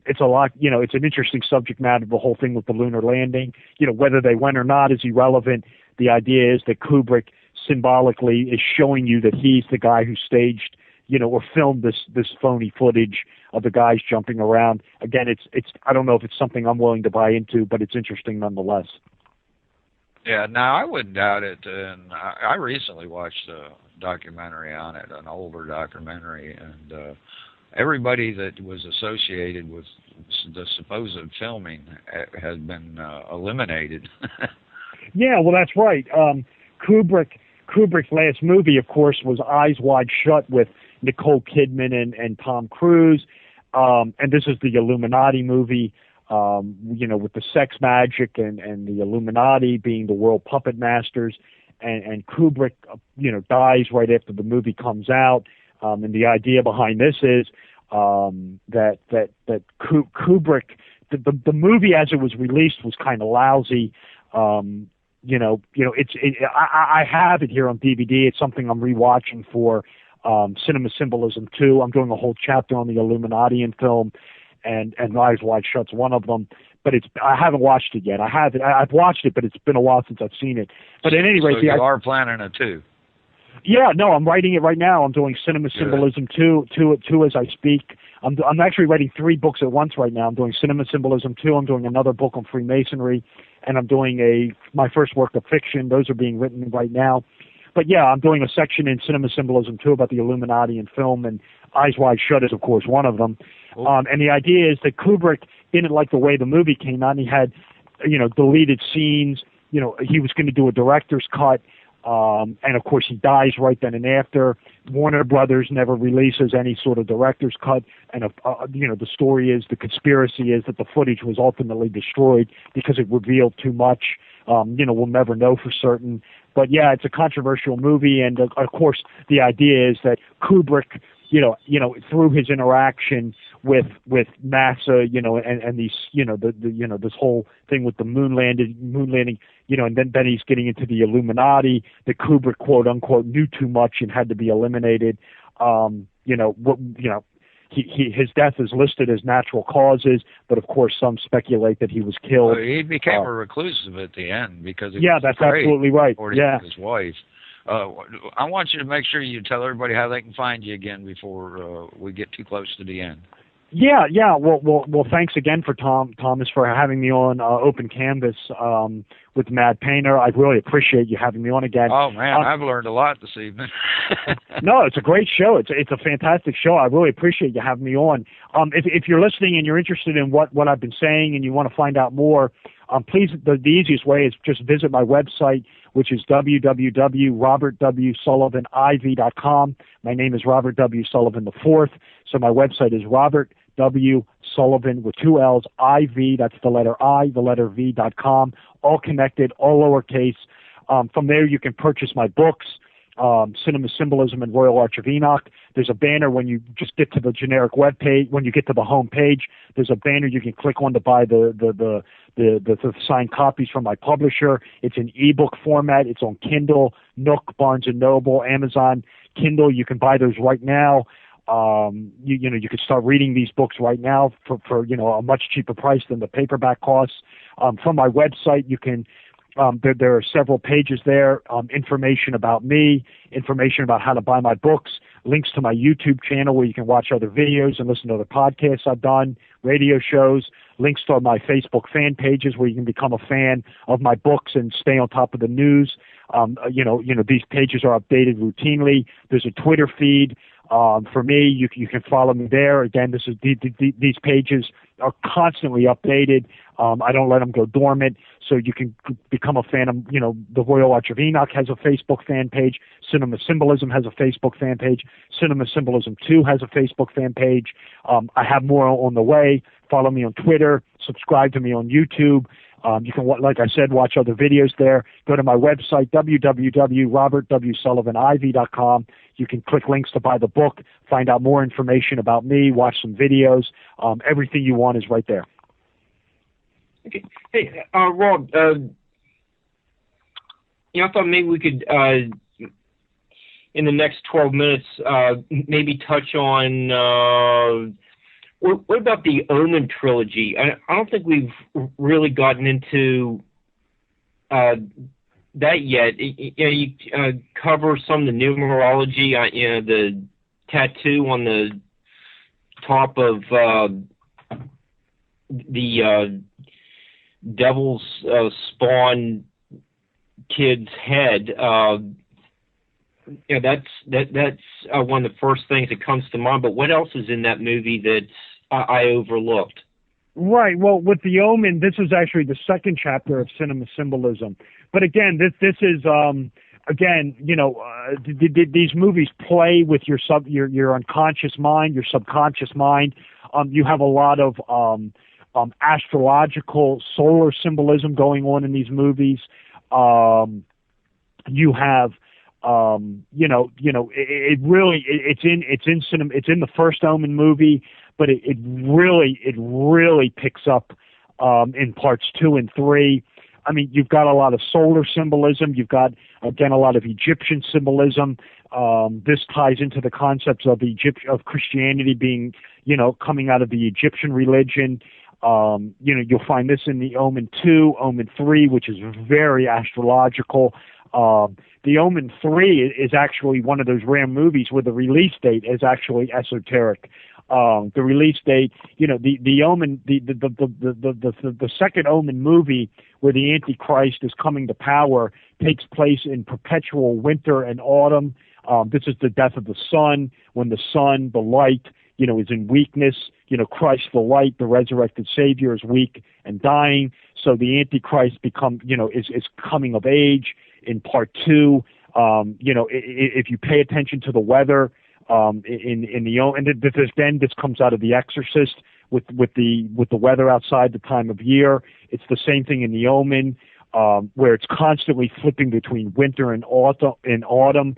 It's a lot, it's an interesting subject matter, the whole thing with the lunar landing. Whether they went or not is irrelevant. The idea is that Kubrick symbolically is showing you that he's the guy who staged, or filmed this phony footage of the guys jumping around. Again, it's I don't know if it's something I'm willing to buy into, but it's interesting nonetheless. Yeah, now I wouldn't doubt it, and I recently watched a documentary on it, an older documentary, and everybody that was associated with the supposed filming has been eliminated. Yeah, well, that's right. Kubrick's last movie, of course, was Eyes Wide Shut with Nicole Kidman and Tom Cruise, and this is the Illuminati movie. With the sex magic and the Illuminati being the world puppet masters, and Kubrick, dies right after the movie comes out. And the idea behind this is that Kubrick, the movie as it was released was kind of lousy. I have it here on DVD. It's something I'm rewatching for Cinema Symbolism 2. I'm doing a whole chapter on the Illuminati in film. And Eyes Wide Shut's one of them, but I haven't watched it yet. I've watched it, but it's been a while since I've seen it. But at any rate, so you are planning a 2. Yeah, no, I'm writing it right now. I'm doing Cinema Symbolism 2 as I speak. I'm actually writing 3 books at once right now. I'm doing Cinema Symbolism 2. I'm doing another book on Freemasonry, and I'm doing my first work of fiction. Those are being written right now. But yeah, I'm doing a section in Cinema Symbolism 2 about the Illuminati in film, and Eyes Wide Shut is, of course, one of them. And the idea is that Kubrick didn't like the way the movie came out. And he had, deleted scenes. He was going to do a director's cut. And of course, he dies right then and after. Warner Brothers never releases any sort of director's cut. And, the story is, the conspiracy is that the footage was ultimately destroyed because it revealed too much. We'll never know for certain. But yeah, it's a controversial movie. And of course, the idea is that Kubrick, through his interaction with NASA, and these, this whole thing with the moon landing, and then he's getting into the Illuminati, that Kubrick, quote unquote, knew too much and had to be eliminated. His death is listed as natural causes, but of course some speculate that he was killed. Well, he became a reclusive at the end because that's absolutely right. Yeah, his wife. I want you to make sure you tell everybody how they can find you again before we get too close to the end. Yeah. Well, thanks again Thomas, for having me on Open Canvas with Mad Painter. I really appreciate you having me on again. Oh man, I've learned a lot this evening. No, it's a great show. It's a fantastic show. I really appreciate you having me on. If you're listening and you're interested in what I've been saying and you want to find out more, please, the easiest way is just visit my website, which is www.robertwsullivan.com. My name is Robert W. Sullivan IV. So my website is Robert W. Sullivan with 2 L's, IV, that's the letter I, the letter V.com, all connected, all lowercase. From there, you can purchase my books, Cinema Symbolism and Royal Arch of Enoch. There's a banner when you just get to the generic web page. When you get to the home page, there's a banner you can click on to buy the signed copies from my publisher. It's in ebook format. It's on Kindle, Nook, Barnes & Noble, Amazon, Kindle. You can buy those right now. You can start reading these books right now for a much cheaper price than the paperback costs. From my website, you can there are several pages there, information about me, information about how to buy my books, links to my YouTube channel where you can watch other videos and listen to other podcasts I've done, radio shows, links to my Facebook fan pages where you can become a fan of my books and stay on top of the news. These pages are updated routinely. There's a Twitter feed. For me, you can follow me there. Again, these pages are constantly updated. I don't let them go dormant, so you can become a fan of, the Royal Arch of Enoch has a Facebook fan page. Cinema Symbolism has a Facebook fan page. Cinema Symbolism 2 has a Facebook fan page. I have more on the way. Follow me on Twitter. Subscribe to me on YouTube. You can, like I said, watch other videos there. Go to my website, www.robertwsullivan.com. You can click links to buy the book, find out more information about me, watch some videos. Everything you want is right there. Okay. Hey, Rob, I thought maybe we could, in the next 12 minutes, maybe touch on what about the Omen trilogy? I don't think we've really gotten into that yet. You cover some of the numerology, the tattoo on the top of the devil's spawn kid's head. That's one of the first things that comes to mind. But what else is in that movie that I overlooked? Right. Well, with The Omen, this is actually the second chapter of cinema symbolism. But again, this is again, these movies play with your unconscious mind, your subconscious mind. You have a lot of astrological, solar symbolism going on in these movies. You have it's in cinema. It's in the first Omen movie, but it really picks up in parts 2 and 3. I mean, you've got a lot of solar symbolism. You've got, again, a lot of Egyptian symbolism. This ties into the concepts of of Christianity being, coming out of the Egyptian religion. You'll find this in the Omen 2, Omen 3, which is very astrological. The Omen 3 is actually one of those rare movies where the release date is actually esoteric. The release date, the Omen, the second Omen movie where the Antichrist is coming to power takes place in perpetual winter and autumn. This is the death of the sun, when the sun, the light, is in weakness. Christ, the light, the resurrected Savior, is weak and dying. So the Antichrist is coming of age in part 2. If you pay attention to the weather, in the Omen, and this comes out of The Exorcist with the weather outside the time of year. It's the same thing in the Omen, where it's constantly flipping between winter and autumn.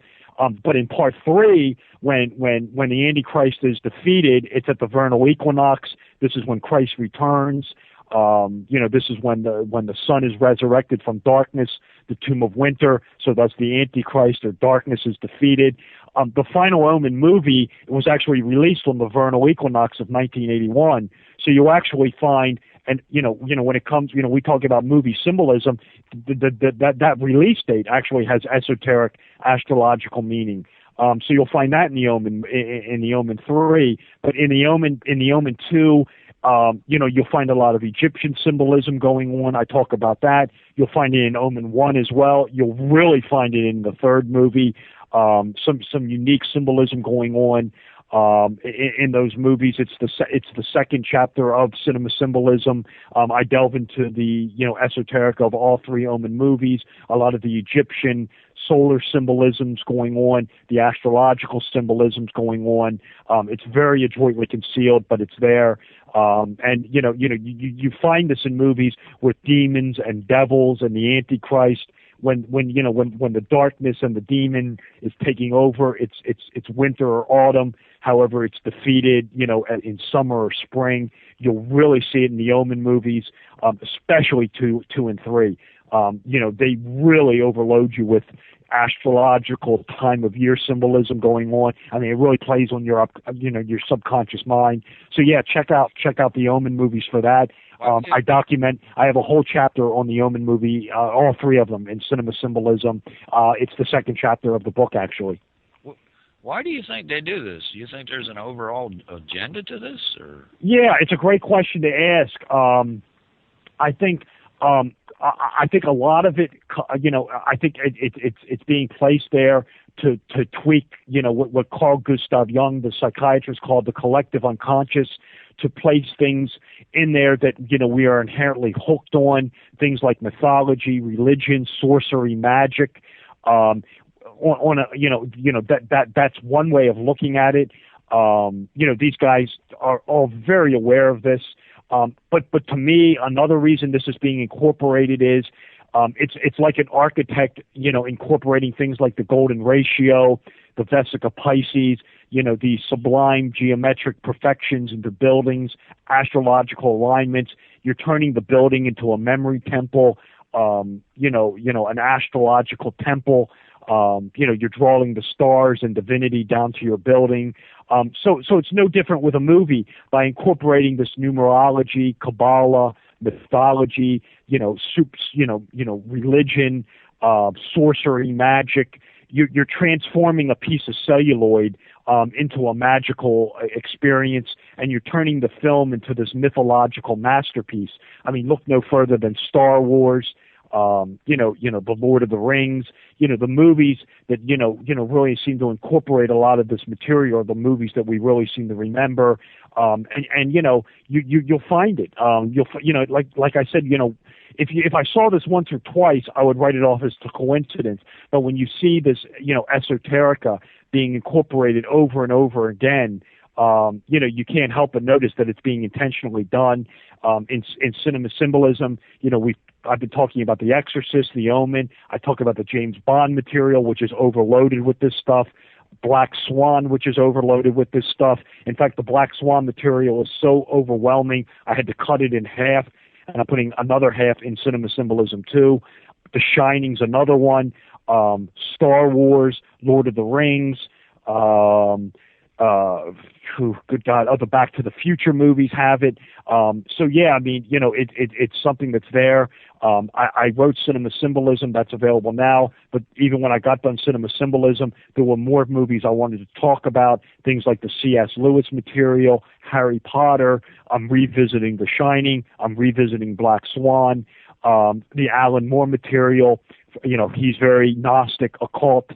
But in part 3, when the Antichrist is defeated, it's at the vernal equinox. This is when Christ returns. This is when the sun is resurrected from darkness, the tomb of winter. So thus the Antichrist, or darkness, is defeated. The final Omen movie was actually released on the vernal equinox of 1981. So you actually find, and when it comes, we talk about movie symbolism, that release date actually has esoteric astrological meaning. So you'll find that in the Omen 3, but in the Omen 2, you'll find a lot of Egyptian symbolism going on. I talk about that. You'll find it in Omen 1 as well. You'll really find it in the third movie. Some unique symbolism going on in those movies. It's the second chapter of cinema symbolism. I delve into the esoteric of all 3 Omen movies. A lot of the Egyptian solar symbolisms going on, the astrological symbolisms going on. It's very adroitly concealed, but it's there. And you find this in movies with demons and devils and the Antichrist. When the darkness and the demon is taking over, it's winter or autumn. However, it's defeated, in summer or spring. You'll really see it in the Omen movies, especially 2 and 3. They really overload you with astrological time of year symbolism going on. I mean, it really plays on your subconscious mind. So yeah, check out the Omen movies for that. I have a whole chapter on the Omen movie, all 3 of them, in cinema symbolism. It's the second chapter of the book, actually. Why do you think they do this? Do you think there's an overall agenda to this, or? Yeah, it's a great question to ask. I think a lot of it, I think it's being placed there to tweak, what Carl Gustav Jung, the psychiatrist, called the collective unconscious, to place things in there that, we are inherently hooked on, things like mythology, religion, sorcery, magic. That's one way of looking at it. These guys are all very aware of this. But to me, another reason this is being incorporated is it's like an architect, incorporating things like the golden ratio, the Vesica Pisces, the sublime geometric perfections into buildings, astrological alignments. You're turning the building into a memory temple, an astrological temple. You're drawing the stars and divinity down to your building. So it's no different with a movie. By incorporating this numerology, Kabbalah, mythology, religion, sorcery, magic. You're transforming a piece of celluloid into a magical experience, and you're turning the film into this mythological masterpiece. I mean, look no further than Star Wars, The Lord of the Rings, the movies that, really seem to incorporate a lot of this material, the movies that we really seem to remember. You'll find it. Like I said, if I saw this once or twice, I would write it off as a coincidence. But when you see this, esoterica being incorporated over and over again, you can't help but notice that it's being intentionally done. In cinema symbolism, I've been talking about The Exorcist, The Omen. I talk about the James Bond material, which is overloaded with this stuff. Black Swan, which is overloaded with this stuff. In fact, the Black Swan material is so overwhelming, I had to cut it in half, and I'm putting another half in cinema symbolism too. The Shining's another one. Star Wars, Lord of the Rings, good God, the Back to the Future movies have it. It's something that's there. I wrote cinema symbolism, that's available now, but even when I got done cinema symbolism, there were more movies I wanted to talk about, things like the C.S. Lewis material, Harry Potter. I'm revisiting The Shining. I'm revisiting Black Swan. The Alan Moore material, he's very Gnostic, occult,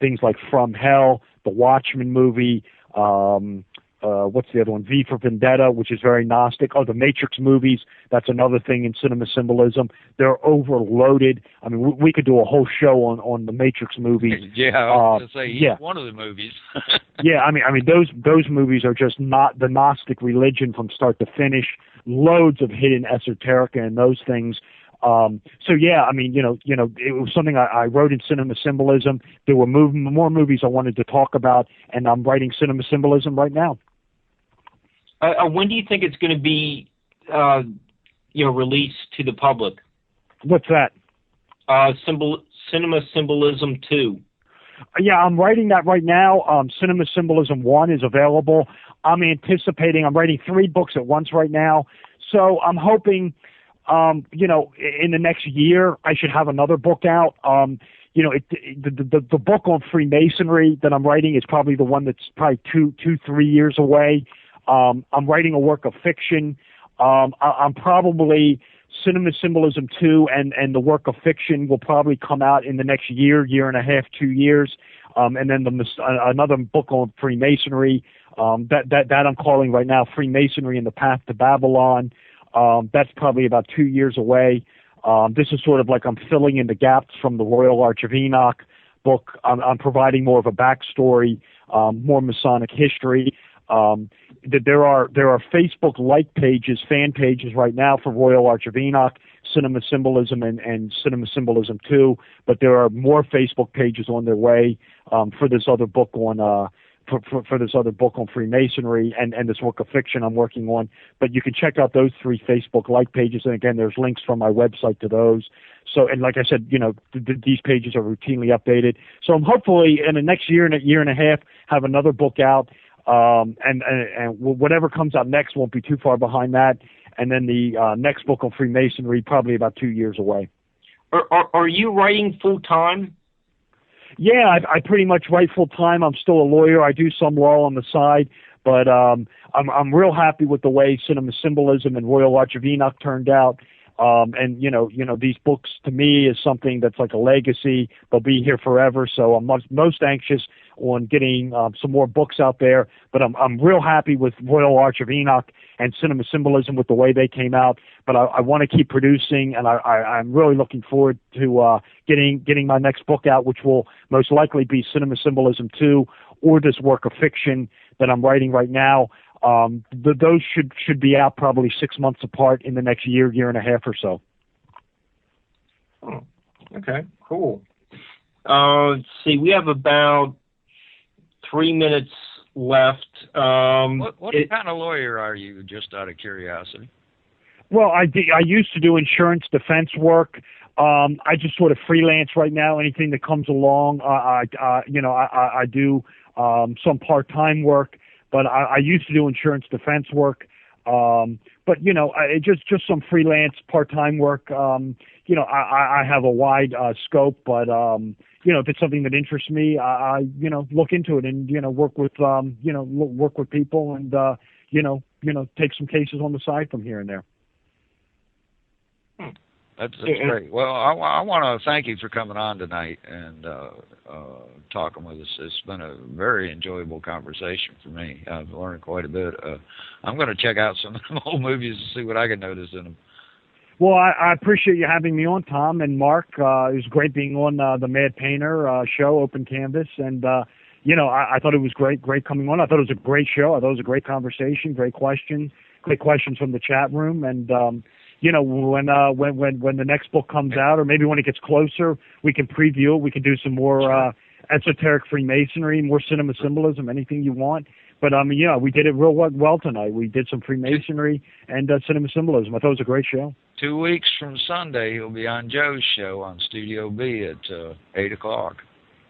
things like From Hell, the Watchmen movie, what's the other one? V for Vendetta, which is very Gnostic. The Matrix movies, that's another thing in cinema symbolism. They're overloaded. I mean, we could do a whole show on the Matrix movies. Yeah, I was going to say, each one of the movies. Yeah, I mean, those movies are just not the Gnostic religion from start to finish. Loads of hidden esoterica in those things. It was something I wrote in cinema symbolism. There were more movies I wanted to talk about, and I'm writing cinema symbolism right now. When do you think it's going to be, released to the public? What's that? Cinema Symbolism 2. Yeah, I'm writing that right now. Cinema Symbolism 1 is available. I'm writing 3 books at once right now. So I'm hoping, in the next year, I should have another book out. The book on Freemasonry that I'm writing is probably the one that's probably 3 years away. I'm writing a work of fiction. I'm probably Cinema Symbolism 2 and the work of fiction will probably come out in the next year and a half, 2 years. And then another book on Freemasonry, that I'm calling right now Freemasonry and the Path to Babylon. That's probably about 2 years away. This is sort of like I'm filling in the gaps from the Royal Arch of Enoch book. I'm providing more of a backstory, more Masonic history. There are Facebook like pages, fan pages right now for Royal Arch of Enoch, Cinema Symbolism, and Cinema Symbolism 2. But there are more Facebook pages on their way for this other book on for this other book on Freemasonry and this work of fiction I'm working on. But you can check out those 3 Facebook like pages, and again, there's links from my website to those. So, and like I said, these pages are routinely updated. So I'm hopefully in the next year and a half have another book out. And whatever comes out next won't be too far behind that. And then the next book on Freemasonry probably about 2 years away. Are you writing full time? Yeah, I pretty much write full time. I'm still a lawyer. I do some law on the side, but I'm real happy with the way Cinema Symbolism and Royal Arch of Enoch turned out. These books to me is something that's like a legacy. They'll be here forever. So I'm most anxious on getting some more books out there. But I'm real happy with Royal Arch of Enoch and Cinema Symbolism with the way they came out. But I want to keep producing, and I'm really looking forward to getting my next book out, which will most likely be Cinema Symbolism 2 or this work of fiction that I'm writing right now. Those should be out probably 6 months apart in the next year and a half or so. Oh, okay, cool. Let's see, we have about 3 minutes left. What kind of lawyer are you, just out of curiosity? Well, I used to do insurance defense work. I just sort of freelance right now. Anything that comes along, I do some part-time work. But I used to do insurance defense work. But just some freelance part-time work. I have a wide scope, but if it's something that interests me, I look into it and work with work with people and take some cases on the side from here and there. That's great. Well, I want to thank you for coming on tonight and talking with us. It's been a very enjoyable conversation for me. I've learned quite a bit. I'm going to check out some of them old movies to see what I can notice in them. Well, I appreciate you having me on, Tom and Mark. It was great being on the Mad Painter show, Open Canvas, and I thought it was great coming on. I thought it was a great show. I thought it was a great conversation, great questions from the chat room, and when the next book comes out, or maybe when it gets closer, we can preview it. We can do some more esoteric Freemasonry, more cinema symbolism, anything you want. But we did it real well tonight. We did some Freemasonry and cinema symbolism. I thought it was a great show. 2 weeks from Sunday, he'll be on Joe's show on Studio B at 8 o'clock.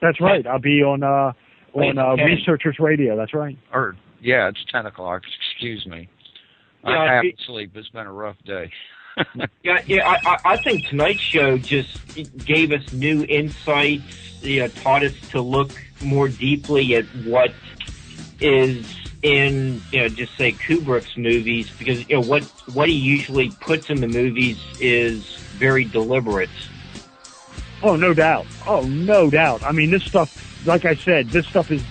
That's right. I'll be on Researchers Radio. That's right. Yeah, it's 10 o'clock. Excuse me. Yeah, I'm half asleep. It's been a rough day. I think tonight's show just gave us new insights, taught us to look more deeply at what is in, just say Kubrick's movies, because, what he usually puts in the movies is very deliberate. Oh, no doubt. I mean, this stuff, like I said, this stuff is